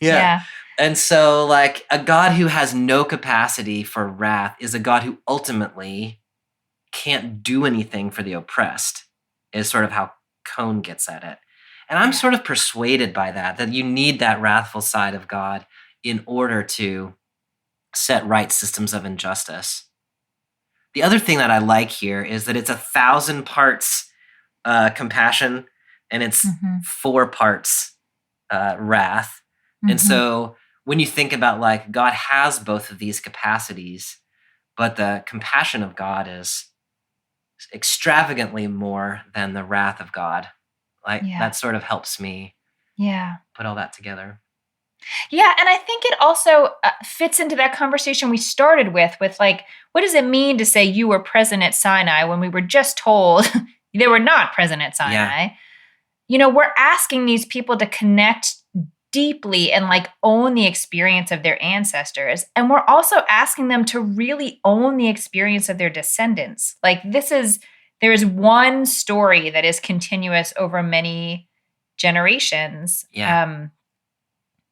B: Yeah. And so like a God who has no capacity for wrath is a God who ultimately can't do anything for the oppressed, is sort of how Cone gets at it. And I'm sort of persuaded by that you need that wrathful side of God in order to set right systems of injustice. The other thing that I like here is that it's 1,000 parts compassion and it's 4 parts wrath. And so when you think about like God has both of these capacities, but the compassion of God is extravagantly more than the wrath of God. Like that sort of helps me put all that together.
C: Yeah, and I think it also fits into that conversation we started with like, what does it mean to say you were present at Sinai when we were just told they were not present at Sinai? Yeah. We're asking these people to connect deeply and like own the experience of their ancestors. And we're also asking them to really own the experience of their descendants. Like there is one story that is continuous over many generations.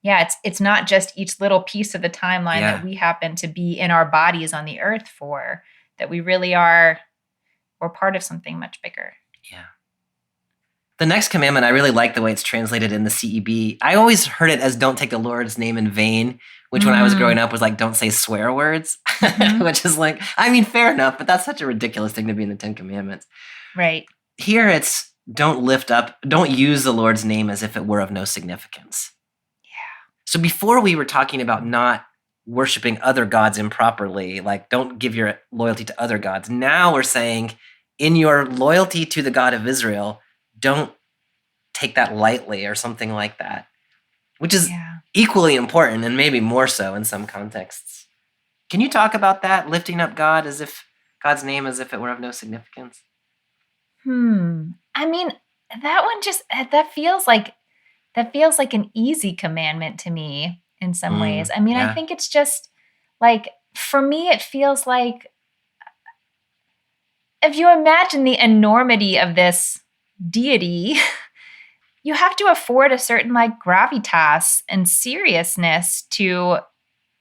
C: It's not just each little piece of the timeline that we happen to be in our bodies on the earth for, that we really are, we're part of something much bigger.
B: Yeah. The next commandment, I really like the way it's translated in the CEB. I always heard it as don't take the Lord's name in vain, which when I was growing up was like don't say swear words, which is like, I mean, fair enough, but that's such a ridiculous thing to be in the Ten Commandments.
C: Right.
B: Here it's don't use the Lord's name as if it were of no significance.
C: Yeah.
B: So before we were talking about not worshiping other gods improperly, like don't give your loyalty to other gods. Now we're saying in your loyalty to the God of Israel, don't take that lightly or something like that, which is equally important and maybe more so in some contexts. Can you talk about that, lifting up God's name as if it were of no significance?
C: I mean, that one that feels like an easy commandment to me in some ways. I mean, I think it's just like, for me, it feels like if you imagine the enormity of this deity, you have to afford a certain like gravitas and seriousness to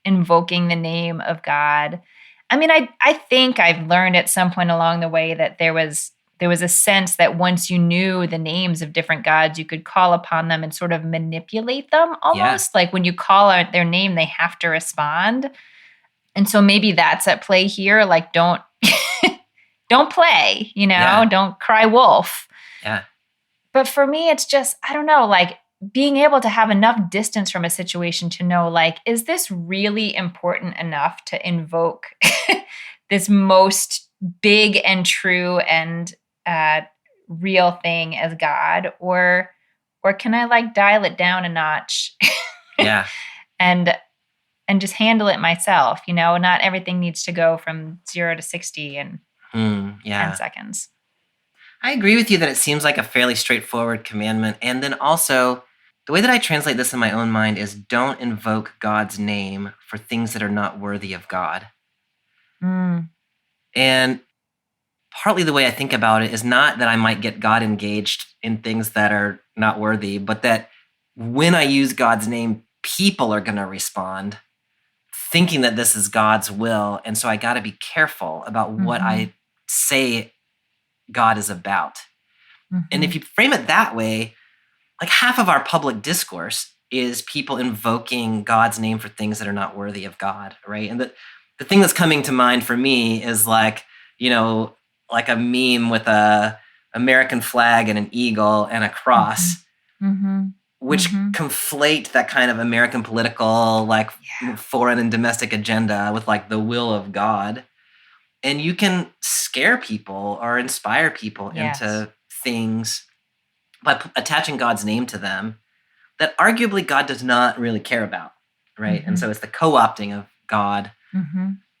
C: invoking the name of God. I mean, I think I've learned at some point along the way that there was a sense that once you knew the names of different gods, you could call upon them and sort of manipulate them almost. Like when you call out their name, they have to respond. And so maybe that's at play here. Like don't play, don't cry wolf.
B: Yeah.
C: But for me, it's just, I don't know, like being able to have enough distance from a situation to know, like, is this really important enough to invoke this most big and true and real thing as God? Or can I like dial it down a notch?
B: Yeah.
C: and just handle it myself, not everything needs to go from 0 to 60 in 10 seconds.
B: I agree with you that it seems like a fairly straightforward commandment. And then also, the way that I translate this in my own mind is don't invoke God's name for things that are not worthy of God. And partly the way I think about it is not that I might get God engaged in things that are not worthy, but that when I use God's name, people are going to respond thinking that this is God's will. And so I got to be careful about what I say God is about. And if you frame it that way, like half of our public discourse is people invoking God's name for things that are not worthy of God, right? And the thing that's coming to mind for me is like, like a meme with a American flag and an eagle and a cross, which conflate that kind of American political, like foreign and domestic agenda with like the will of God. And you can scare people or inspire people into things by attaching God's name to them that arguably God does not really care about, right? And so it's the co-opting of God.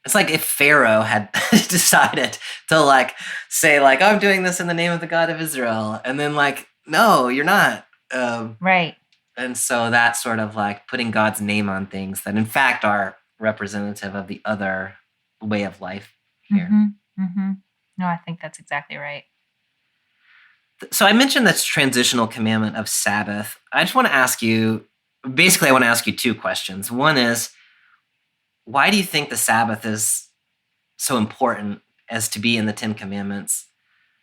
B: It's like if Pharaoh had decided to like say like, I'm doing this in the name of the God of Israel. And then like, no, you're not.
C: Right.
B: And so that's sort of like putting God's name on things that in fact are representative of the other way of life here.
C: No, I think that's exactly right.
B: So I mentioned this transitional commandment of Sabbath. I just want to ask you, basically I want to ask you two questions. One is, why do you think the Sabbath is so important as to be in the Ten Commandments?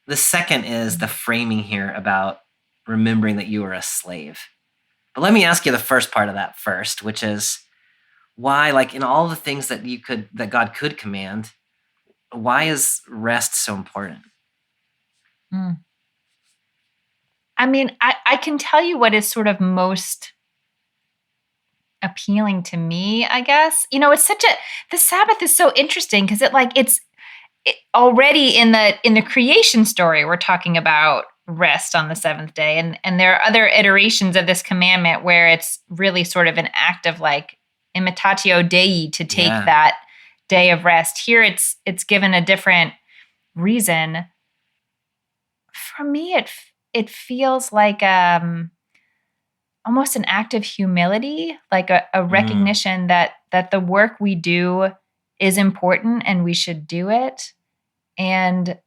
B: The second is the framing here about remembering that you are a slave. But let me ask you the first part of that first, which is why, like in all the things that God could command, why is rest so important?
C: I mean, I can tell you what is sort of most appealing to me, I guess. It's the Sabbath is so interesting because it's already in the creation story, we're talking about rest on the seventh day. And there are other iterations of this commandment where it's really sort of an act of like imitatio Dei to take that day of rest. Here it's given a different reason. For me, it feels like almost an act of humility, like a recognition that the work we do is important and we should do it. And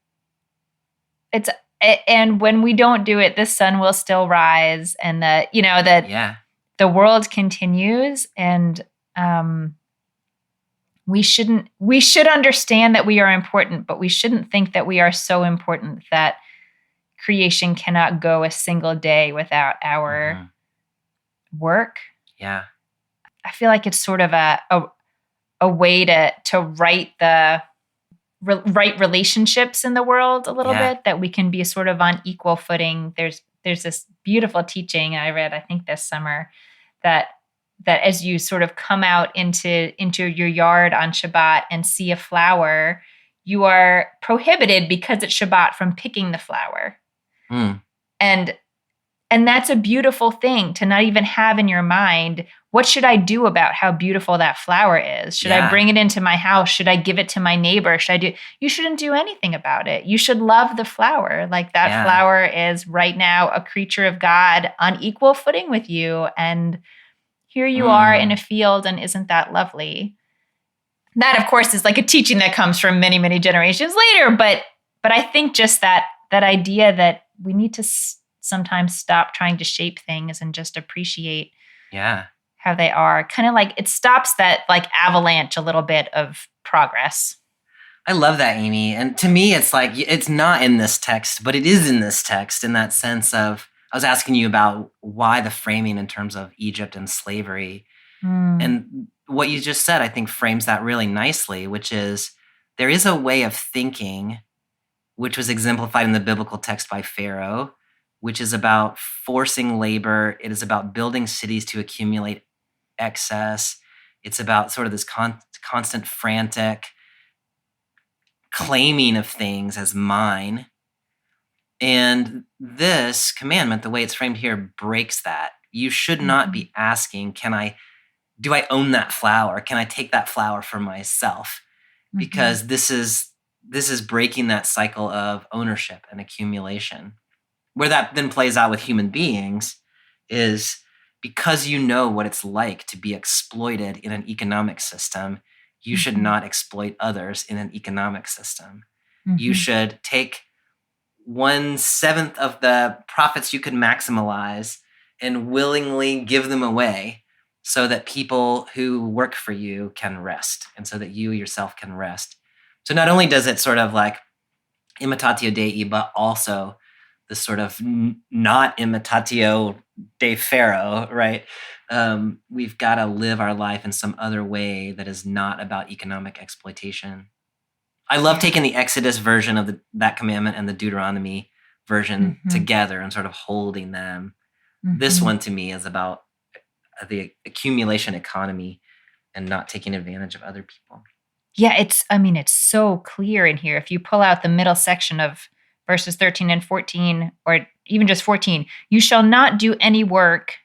C: when we don't do it, the sun will still rise and the world continues. And we should understand that we are important, but we shouldn't think that we are so important that creation cannot go a single day without our work.
B: Yeah.
C: I feel like it's sort of a way to right relationships in the world a little bit, that we can be sort of on equal footing. There's this beautiful teaching I read, I think this summer, that as you sort of come out into your yard on Shabbat and see a flower, you are prohibited because it's Shabbat from picking the flower. And that's a beautiful thing to not even have in your mind. What should I do about how beautiful that flower is? Should I bring it into my house? Should I give it to my neighbor? You shouldn't do anything about it. You should love the flower. Like that flower is right now a creature of God on equal footing with you. And here you are in a field, and isn't that lovely? That, of course, is like a teaching that comes from many, many generations later. But I think just that idea that we need to sometimes stop trying to shape things and just appreciate how they are. Kind of like it stops that like avalanche a little bit of progress.
B: I love that, Amy. And to me, it's like, it's not in this text, but it is in this text in that sense of, I was asking you about why the framing in terms of Egypt and slavery. And what you just said, I think, frames that really nicely, which is there is a way of thinking, which was exemplified in the biblical text by Pharaoh, which is about forcing labor. It is about building cities to accumulate excess. It's about sort of this constant frantic claiming of things as mine. And this commandment, the way it's framed here, breaks that. You should not be asking, do I own that flower? Can I take that flower for myself? Because this is breaking that cycle of ownership and accumulation. Where that then plays out with human beings is because you know what it's like to be exploited in an economic system, you should not exploit others in an economic system. You should take 1/7 of the profits you could maximize and willingly give them away so that people who work for you can rest and so that you yourself can rest. So not only does it sort of like imitatio Dei, but also the sort of not imitatio de Pharaoh, right? We've got to live our life in some other way that is not about economic exploitation. I love taking the Exodus version of that commandment and the Deuteronomy version together and sort of holding them. This one to me is about the accumulation economy and not taking advantage of other people.
C: Yeah, it's so clear in here. If you pull out the middle section of verses 13 and 14, or even just 14, you shall not do any work, ...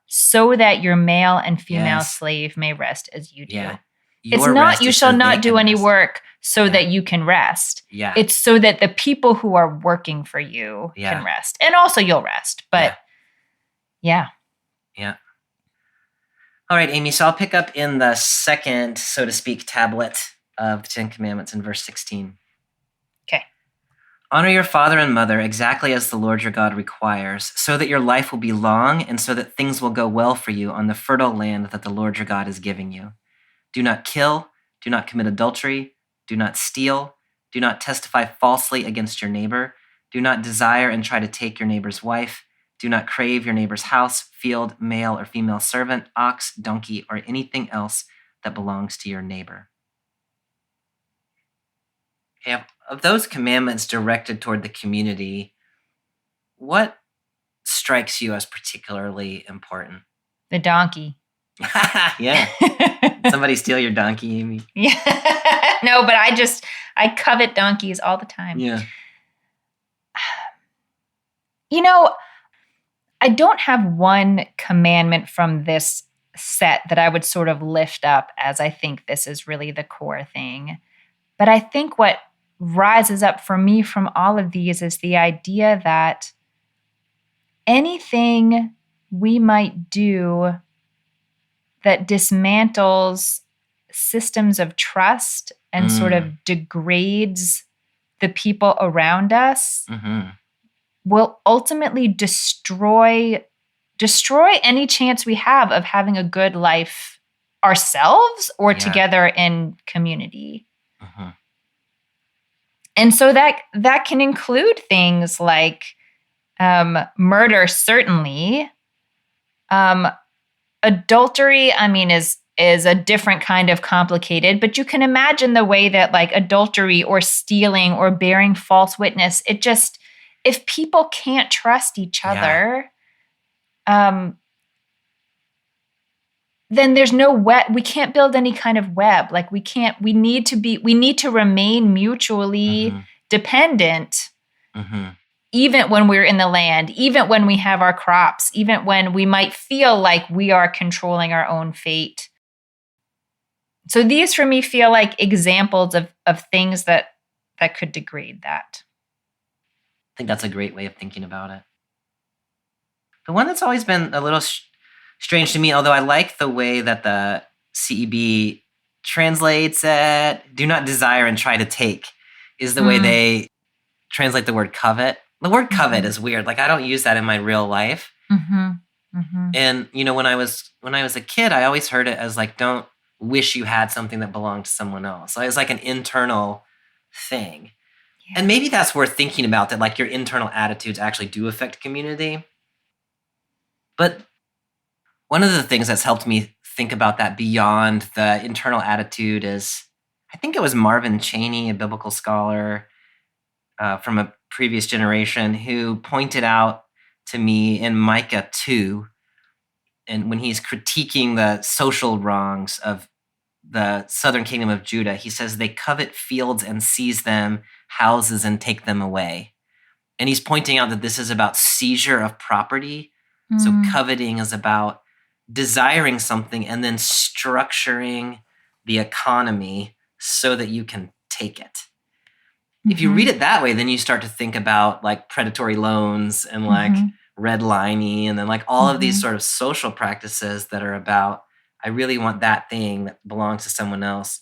C: so that your male and female slave may rest as you do.
B: Yeah.
C: It's not, you shall not do any work so that you can rest.
B: Yeah.
C: It's so that the people who are working for you can rest. And also you'll rest. But yeah.
B: All right, Amy, so I'll pick up in the second, so to speak, tablet of the Ten Commandments in verse 16.
C: Okay.
B: Honor your father and mother exactly as the Lord your God requires, so that your life will be long and so that things will go well for you on the fertile land that the Lord your God is giving you. Do not kill, do not commit adultery, do not steal, do not testify falsely against your neighbor, do not desire and try to take your neighbor's wife, do not crave your neighbor's house, field, male or female servant, ox, donkey, or anything else that belongs to your neighbor. Okay, of those commandments directed toward the community, what strikes you as particularly important?
C: The donkey.
B: Yeah. Somebody steal your donkey, Amy?
C: Yeah. No, but I covet donkeys all the time.
B: Yeah.
C: I don't have one commandment from this set that I would sort of lift up as I think this is really the core thing. But I think what rises up for me from all of these is the idea that anything we might do that dismantles systems of trust and sort of degrades the people around us will ultimately destroy any chance we have of having a good life ourselves or together in community. And so that can include things like murder, certainly. Adultery, I mean, is a different kind of complicated, but you can imagine the way that like adultery or stealing or bearing false witness, it just, if people can't trust each other, then there's no web. We can't build any kind of web. Like we need to remain mutually dependent, even when we're in the land, even when we have our crops, even when we might feel like we are controlling our own fate. So these for me feel like examples of things that could degrade that.
B: I think that's a great way of thinking about it. The one that's always been a little strange to me, although I like the way that the CEB translates it, do not desire and try to take, is the way they translate the word covet. The word covet is weird. Like I don't use that in my real life. And you know, when I was a kid, I always heard it as like, don't wish you had something that belonged to someone else. So it was like an internal thing. Yeah. And maybe that's worth thinking about, that like your internal attitudes actually do affect community. But one of the things that's helped me think about that beyond the internal attitude is, I think it was Marvin Chaney, a biblical scholar from a previous generation, who pointed out to me in Micah 2, and when he's critiquing the social wrongs of the southern kingdom of Judah, he says they covet fields and seize them, houses and take them away. And he's pointing out that this is about seizure of property. So coveting is about desiring something and then structuring the economy so that you can take it. If you read it that way, then you start to think about like predatory loans and like redlining and then like all of these sort of social practices that are about, I really want that thing that belongs to someone else.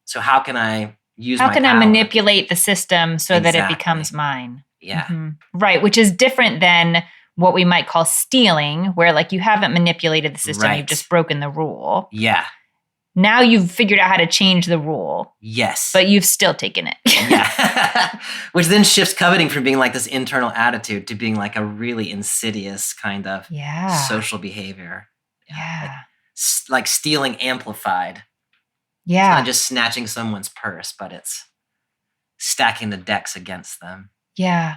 B: So how can I use my power?
C: I manipulate the system so that it becomes mine?
B: Yeah.
C: Right, which is different than what we might call stealing, where like you haven't manipulated the system, you've just broken the rule.
B: Yeah.
C: Now you've figured out how to change the rule.
B: Yes.
C: But you've still taken it.
B: Yeah. Which then shifts coveting from being like this internal attitude to being like a really insidious kind of social behavior.
C: Yeah.
B: Like stealing amplified.
C: Yeah.
B: It's not just snatching someone's purse, but it's stacking the decks against them.
C: Yeah.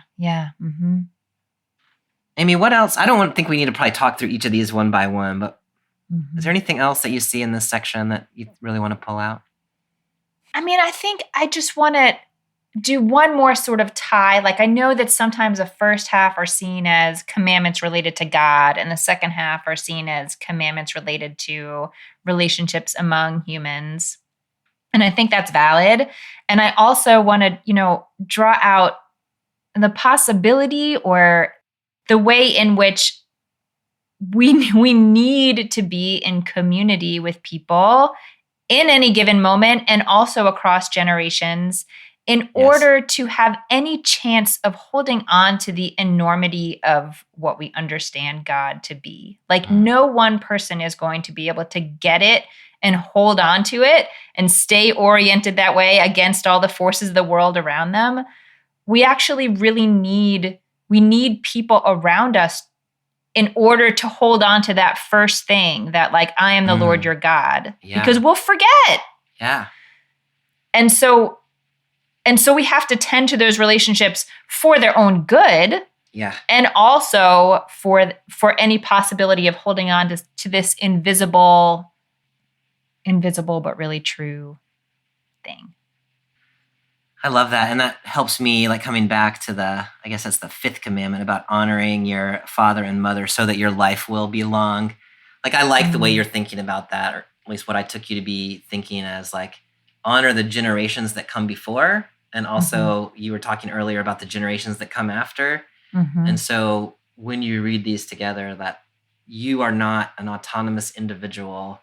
B: Amy, what else? I don't think we need to probably talk through each of these one by one, but is there anything else that you see in this section that you really want to pull out?
C: I mean, I think I just want to do one more sort of tie. Like I know that sometimes the first half are seen as commandments related to God, and the second half are seen as commandments related to relationships among humans. And I think that's valid. And I also want to, draw out the possibility or the way in which we need to be in community with people in any given moment and also across generations in order to have any chance of holding on to the enormity of what we understand God to be. Like no one person is going to be able to get it and hold on to it and stay oriented that way against all the forces of the world around them. We actually really need people around us in order to hold on to that first thing that like, I am the Lord your God, because we'll forget.
B: Yeah.
C: And so we have to tend to those relationships for their own good.
B: Yeah.
C: And also for any possibility of holding on to this invisible but really true thing.
B: I love that. And that helps me like coming back to I guess that's the fifth commandment about honoring your father and mother so that your life will be long. Like I like the way you're thinking about that, or at least what I took you to be thinking as like honor the generations that come before. And also you were talking earlier about the generations that come after. And so when you read these together, that you are not an autonomous individual,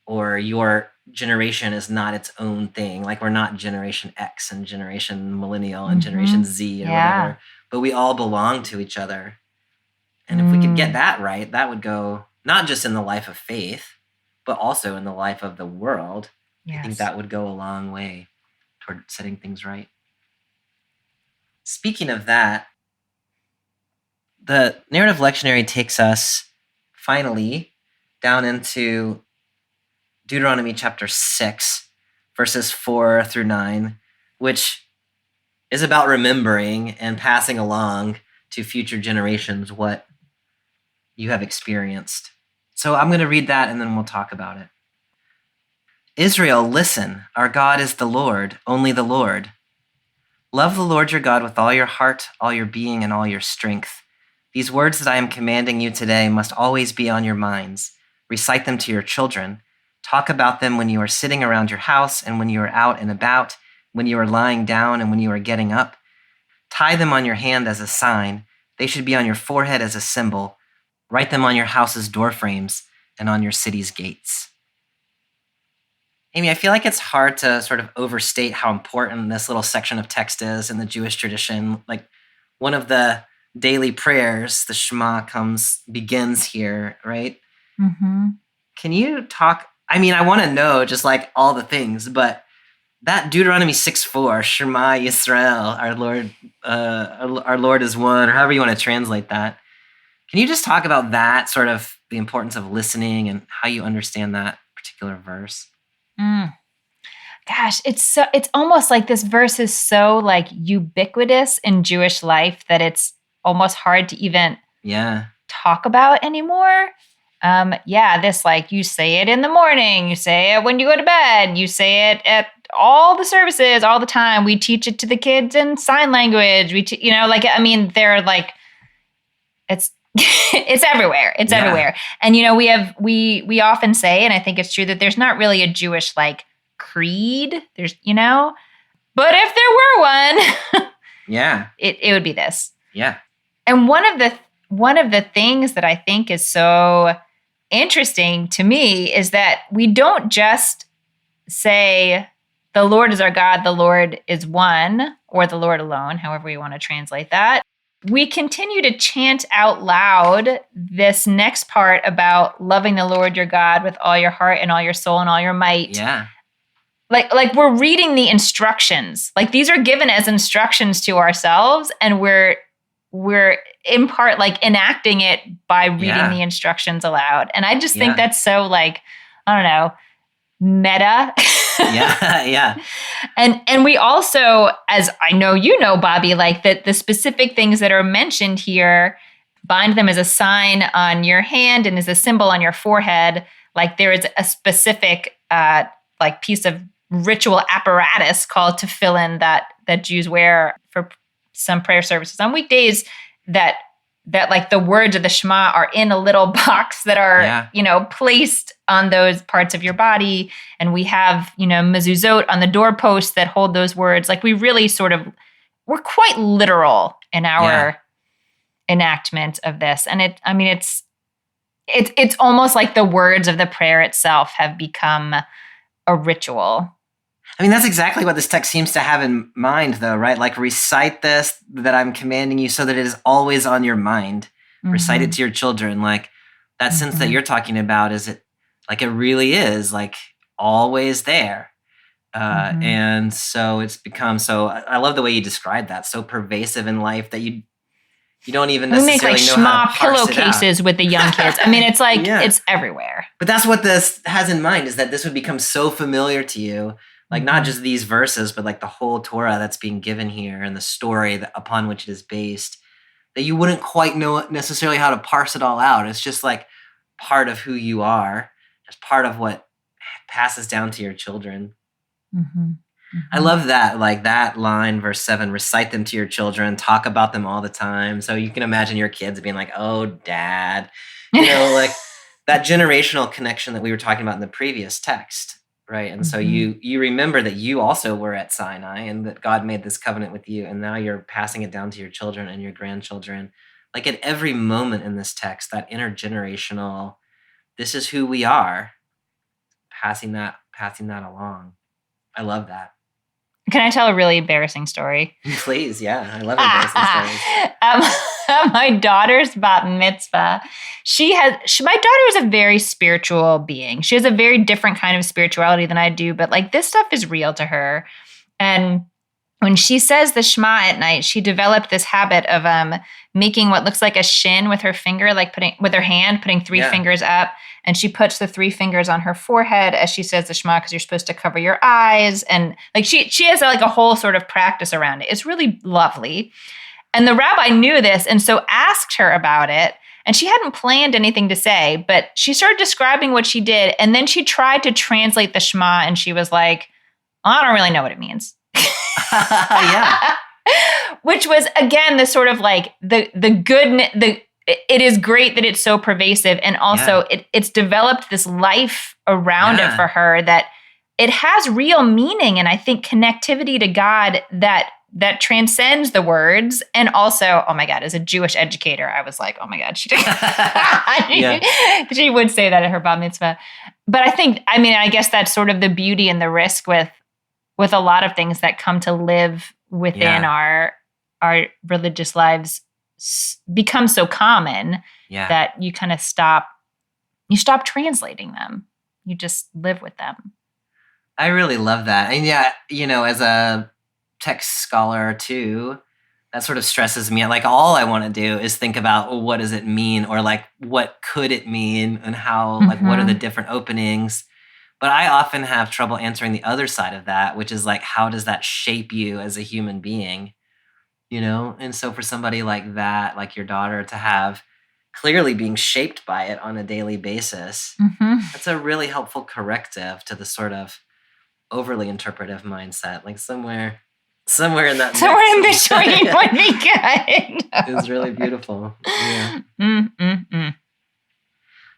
B: or your generation is not its own thing. Like we're not Generation X and Generation Millennial and Generation Z or whatever, but we all belong to each other. And if we could get that right, that would go not just in the life of faith, but also in the life of the world. I think that would go a long way toward setting things right. Speaking of that, the narrative lectionary takes us finally down into Deuteronomy chapter 6, verses 4 through 9, which is about remembering and passing along to future generations what you have experienced. So I'm going to read that and then we'll talk about it. Israel, listen, our God is the Lord, only the Lord. Love the Lord your God with all your heart, all your being, and all your strength. These words that I am commanding you today must always be on your minds. Recite them to your children. Talk about them when you are sitting around your house and when you are out and about, when you are lying down and when you are getting up. Tie them on your hand as a sign. They should be on your forehead as a symbol. Write them on your house's doorframes and on your city's gates. Amy, I feel like it's hard to sort of overstate how important this little section of text is in the Jewish tradition. Like one of the daily prayers, the Shema begins here, right?
C: Mm-hmm.
B: Can you talk? I mean, I want to know just like all the things, but that Deuteronomy 6:4, Shema Yisrael, our Lord is one, or however you want to translate that. Can you just talk about that, sort of the importance of listening and how you understand that particular verse?
C: Gosh, it's almost like this verse is so like ubiquitous in Jewish life that it's almost hard to even talk about anymore. This like you say it in the morning, you say it when you go to bed, you say it at all the services all the time. We teach it to the kids in sign language. They're like, it's it's everywhere. It's everywhere. And we often say, and I think it's true, that there's not really a Jewish like creed. There's, but if there were one, it would be this.
B: Yeah.
C: And one of the things that I think is so interesting to me is that we don't just say the Lord is our God, the Lord is one, or the Lord alone, however you want to translate that. We continue to chant out loud this next part about loving the Lord your God with all your heart and all your soul and all your might.
B: Yeah.
C: Like we're reading the instructions. Like these are given as instructions to ourselves, and we're in part like enacting it by reading the instructions aloud. And I just think that's so like, I don't know, meta.
B: Yeah.
C: And we also, as I know you know, Bobby, like that the specific things that are mentioned here, bind them as a sign on your hand and as a symbol on your forehead. Like there is a specific like piece of ritual apparatus called tefillin that Jews wear for some prayer services on weekdays that like the words of the Shema are in a little box that are, placed on those parts of your body. And we have, mezuzot on the doorposts that hold those words. Like we really we're quite literal in our enactment of this. And it's almost like the words of the prayer itself have become a ritual.
B: I mean, that's exactly what this text seems to have in mind, though, right? Like, recite this that I'm commanding you so that it is always on your mind. Mm-hmm. Recite it to your children. Like, that sense that you're talking about is it really is, like, always there. And so it's become I love the way you describe that, so pervasive in life that you don't even necessarily know how to parse
C: pillowcases with the young kids. I mean, it's like, it's everywhere.
B: But that's what this has in mind, is that this would become so familiar to you. Like not just these verses, but like the whole Torah that's being given here and the story upon which it is based, that you wouldn't quite know necessarily how to parse it all out. It's just like part of who you are. It's part of what passes down to your children. Mm-hmm. I love that, like that line, verse 7, recite them to your children, talk about them all the time. So you can imagine your kids being like, oh, Dad, like that generational connection that we were talking about in the previous text. Right. And so you remember that you also were at Sinai and that God made this covenant with you. And now you're passing it down to your children and your grandchildren. Like at every moment in this text, that intergenerational, this is who we are, passing that along. I love that.
C: Can I tell a really embarrassing story?
B: Please. Yeah. I love embarrassing stories.
C: My daughter's bat mitzvah, my daughter is a very spiritual being. She has a very different kind of spirituality than I do, but like this stuff is real to her. And when she says the Shema at night, she developed this habit of making what looks like a shin with her finger, like putting 3 fingers up, and she puts the 3 fingers on her forehead as she says the Shema, because you're supposed to cover your eyes, and like she has like a whole sort of practice around it. It's really lovely. And the rabbi knew this, and so asked her about it. And she hadn't planned anything to say, but she started describing what she did, and then she tried to translate the Shema, and she was like, I don't really know what it means.
B: Yeah.
C: Which was, again, the sort of like the goodness, it is great that it's so pervasive. And also it's developed this life around it for her, that it has real meaning. And I think connectivity to God that transcends the words. And also, oh my God, as a Jewish educator, I was like, oh my God, she would say that at her bar mitzvah. But I guess that's sort of the beauty and the risk with a lot of things that come to live within our religious lives, become so common that you kind of stop translating them. You just live with them.
B: I really love that. And as a text scholar too, that sort of stresses me out. Like, all I want to do is think about, well, what does it mean? Or like, what could it mean? And how, like, what are the different openings? But I often have trouble answering the other side of that, which is like, how does that shape you as a human being? And so for somebody like that, like your daughter, to have clearly being shaped by it on a daily basis, that's a really helpful corrective to the sort of overly interpretive mindset. Like somewhere in that
C: somewhere in between would be good.
B: It's really beautiful. Yeah.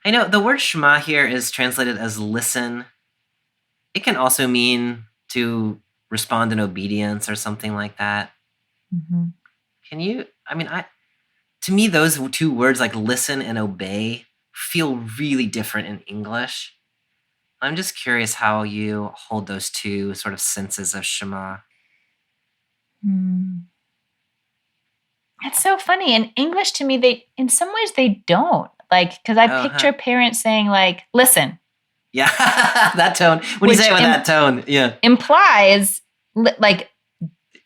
B: I know the word Shema here is translated as listen. It can also mean to respond in obedience or something like that. Can you, to me, those 2 words, like listen and obey, feel really different in English. I'm just curious how you hold those 2 sort of senses of Shema.
C: It's so funny. In English, to me, in some ways they don't. Like, because I picture parents saying like, listen.
B: Yeah, that tone. What do you say with that tone? Yeah.
C: Implies obey.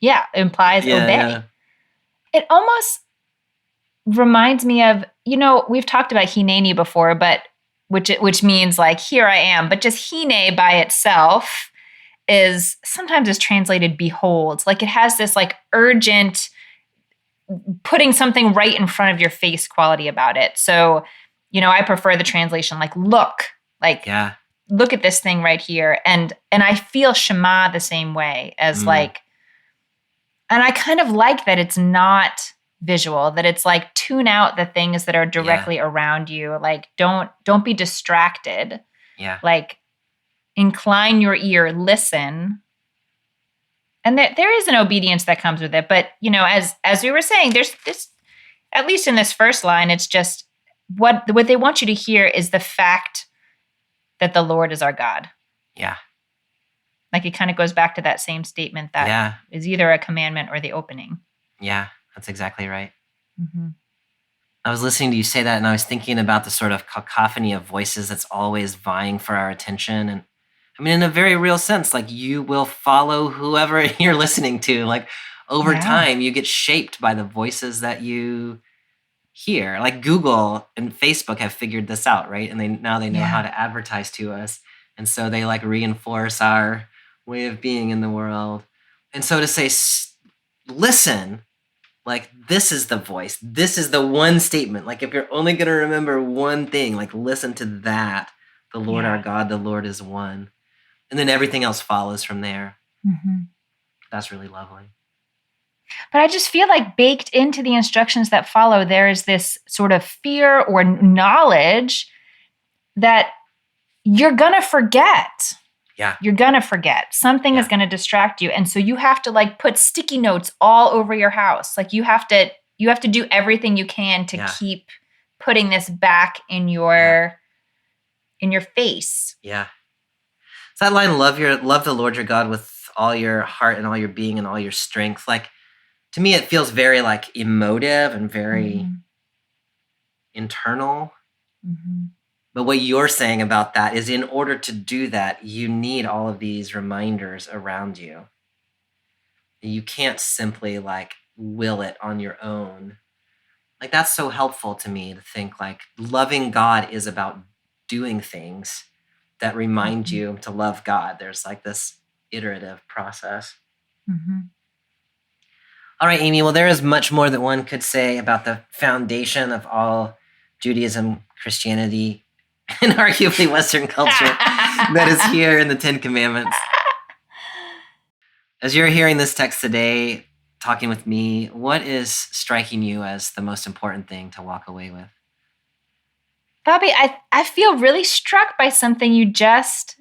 C: Yeah. It almost reminds me of, we've talked about hineni before, but which means like, here I am. But just hine by itself sometimes is translated behold. Like, it has this like urgent, putting something right in front of your face quality about it. So, I prefer the translation like look, like look at this thing right here. And I feel Shema the same way as like, and I kind of like that it's not visual, that it's like tune out the things that are directly around you. Like don't be distracted.
B: Yeah.
C: Like incline your ear, listen. And there is an obedience that comes with it. But, as we were saying, there's this, at least in this first line, it's just what they want you to hear is the fact that the Lord is our God.
B: Yeah.
C: Like, it kind of goes back to that same statement that is either a commandment or the opening.
B: Yeah, that's exactly right. I was listening to you say that, and I was thinking about the sort of cacophony of voices that's always vying for our attention. And in a very real sense, like, you will follow whoever you're listening to. Like, over time, you get shaped by the voices that you hear. Like, Google and Facebook have figured this out, right? And now they know how to advertise to us. And so they like reinforce our way of being in the world. And so to say, listen, like, this is the voice. This is the one statement. Like, if you're only going to remember one thing, like, listen to that. The Lord our God, the Lord is one. And then everything else follows from there. That's really lovely.
C: But I just feel like baked into the instructions that follow, there is this sort of fear or knowledge that you're going to forget.
B: Yeah.
C: You're going to forget. Something is going to distract you. And so you have to like put sticky notes all over your house. Like, you have to do everything you can to keep putting this back in your face.
B: Yeah. So that line, love the Lord your God with all your heart and all your being and all your strength. Like, to me, it feels very like emotive and very internal. But what you're saying about that is, in order to do that, you need all of these reminders around you. You can't simply like will it on your own. Like that's so helpful to me to think like loving God is about doing things that remind you to love God. There's like this iterative process. All right, Amy. Well, there is much more that one could say about the foundation of all Judaism, Christianity, and arguably Western culture that is here in the Ten Commandments. As you're hearing this text today, talking with me, what is striking you as the most important thing to walk away with?
C: Bobby, I feel really struck by something you just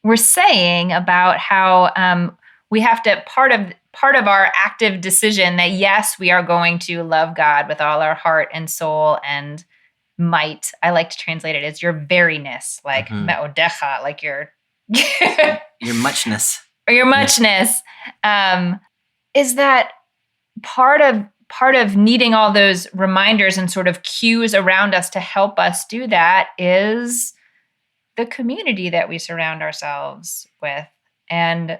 C: were saying about how we have to part of our active decision that yes, we are going to love God with all our heart and soul and might. I like to translate it as your veriness, like me'odecha, like your
B: your muchness.
C: Or your muchness. Is that part of needing all those reminders and sort of cues around us to help us do that is the community that we surround ourselves with. And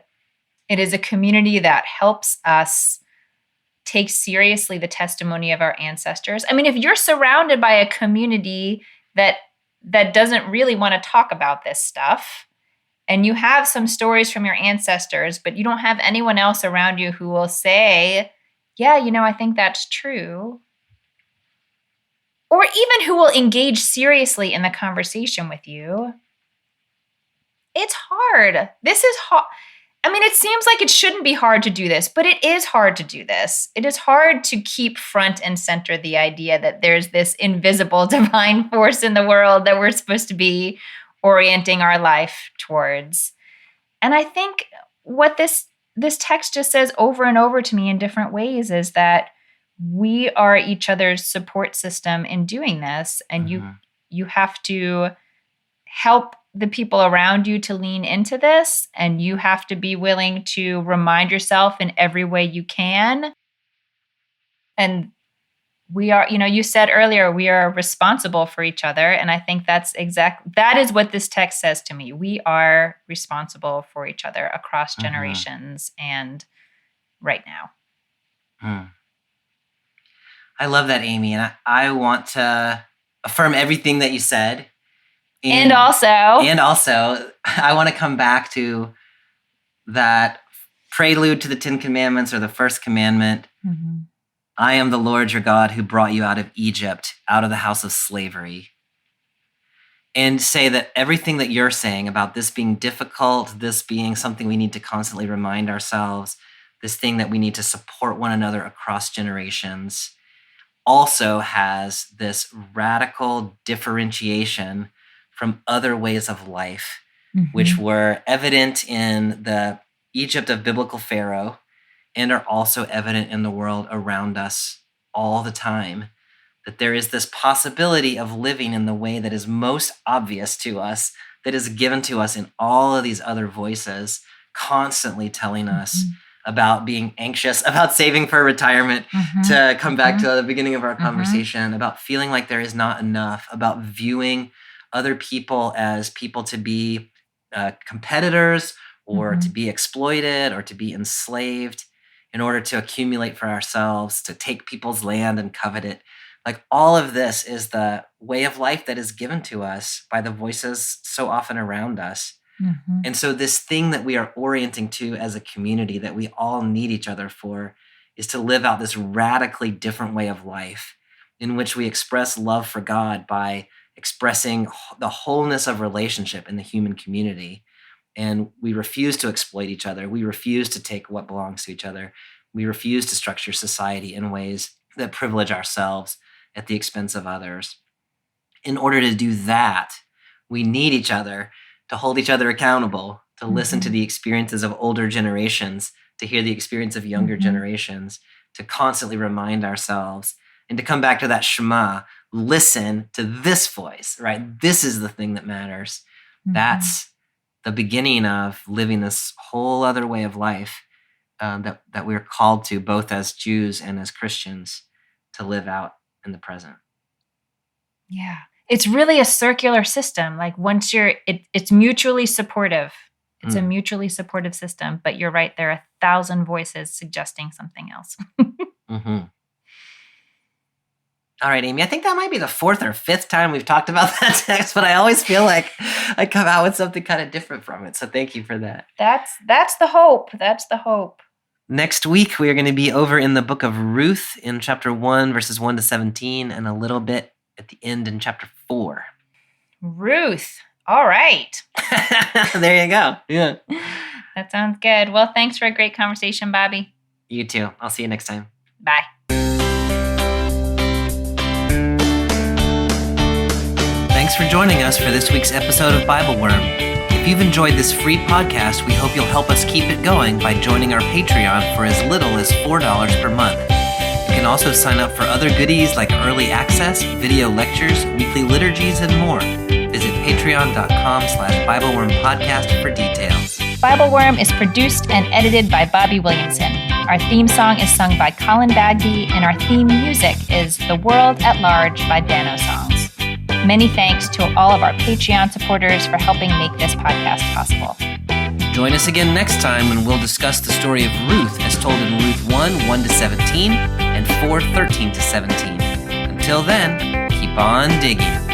C: it is a community that helps us take seriously the testimony of our ancestors. I mean, if you're surrounded by a community that doesn't really want to talk about this stuff, and you have some stories from your ancestors, but you don't have anyone else around you who will say, yeah, I think that's true. Or even who will engage seriously in the conversation with you. It's hard. This is hard. I mean, it seems like it shouldn't be hard to do this, but it is hard to do this. It is hard to keep front and center the idea that there's this invisible divine force in the world that we're supposed to be orienting our life towards. And I think what this text just says over and over to me in different ways is that we are each other's support system in doing this. And you have to help the people around you to lean into this. And you have to be willing to remind yourself in every way you can. And we are, you said earlier, we are responsible for each other. And I think that is what this text says to me. We are responsible for each other across generations and right now.
B: I love that, Amy. And I want to affirm everything that you said.
C: And also,
B: I want to come back to that prelude to the Ten Commandments or the first commandment. I am the Lord your God who brought you out of Egypt, out of the house of slavery. And say that everything that you're saying about this being difficult, this being something we need to constantly remind ourselves, this thing that we need to support one another across generations, also has this radical differentiation from other ways of life, which were evident in the Egypt of biblical Pharaoh, and are also evident in the world around us all the time, that there is this possibility of living in the way that is most obvious to us, that is given to us in all of these other voices, constantly telling us about being anxious, about saving for retirement, to come back to the beginning of our conversation, about feeling like there is not enough, about viewing other people as people to be competitors or to be exploited or to be enslaved in order to accumulate for ourselves, to take people's land and covet it. Like all of this is the way of life that is given to us by the voices so often around us. And so this thing that we are orienting to as a community that we all need each other for is to live out this radically different way of life in which we express love for God by expressing the wholeness of relationship in the human community. And we refuse to exploit each other. We refuse to take what belongs to each other. We refuse to structure society in ways that privilege ourselves at the expense of others. In order to do that, we need each other to hold each other accountable, to listen to the experiences of older generations, to hear the experience of younger generations, to constantly remind ourselves, and to come back to that Shema, listen to this voice, right? This is the thing that matters. That's the beginning of living this whole other way of life that we're called to, both as Jews and as Christians, to live out in the present.
C: Yeah. It's really a circular system. Like once it's mutually supportive. It's a mutually supportive system, but you're right. There are 1,000 voices suggesting something else.
B: Mm-hmm. All right, Amy, I think that might be the 4th or 5th time we've talked about that text, but I always feel like I come out with something kind of different from it. So thank you for that.
C: That's the hope. That's the hope.
B: Next week, we are going to be over in the book of Ruth in chapter 1, verses 1 to 17, and a little bit at the end in chapter 4.
C: Ruth. All right.
B: There you go. Yeah.
C: That sounds good. Well, thanks for a great conversation, Bobby.
B: You too. I'll see you next time.
C: Bye.
B: Thanks for joining us for this week's episode of BibleWorm. If you've enjoyed this free podcast, we hope you'll help us keep it going by joining our Patreon for as little as $4 per month. You can also sign up for other goodies like early access, video lectures, weekly liturgies, and more. Visit patreon.com/BibleWorm podcast for details.
C: BibleWorm is produced and edited by Bobby Williamson. Our theme song is sung by Colin Bagby, and our theme music is The World at Large by Dano Songs. Many thanks to all of our Patreon supporters for helping make this podcast possible.
B: Join us again next time when we'll discuss the story of Ruth as told in Ruth 1, 1 to 17 and 4, 13 to 17. Until then, keep on digging.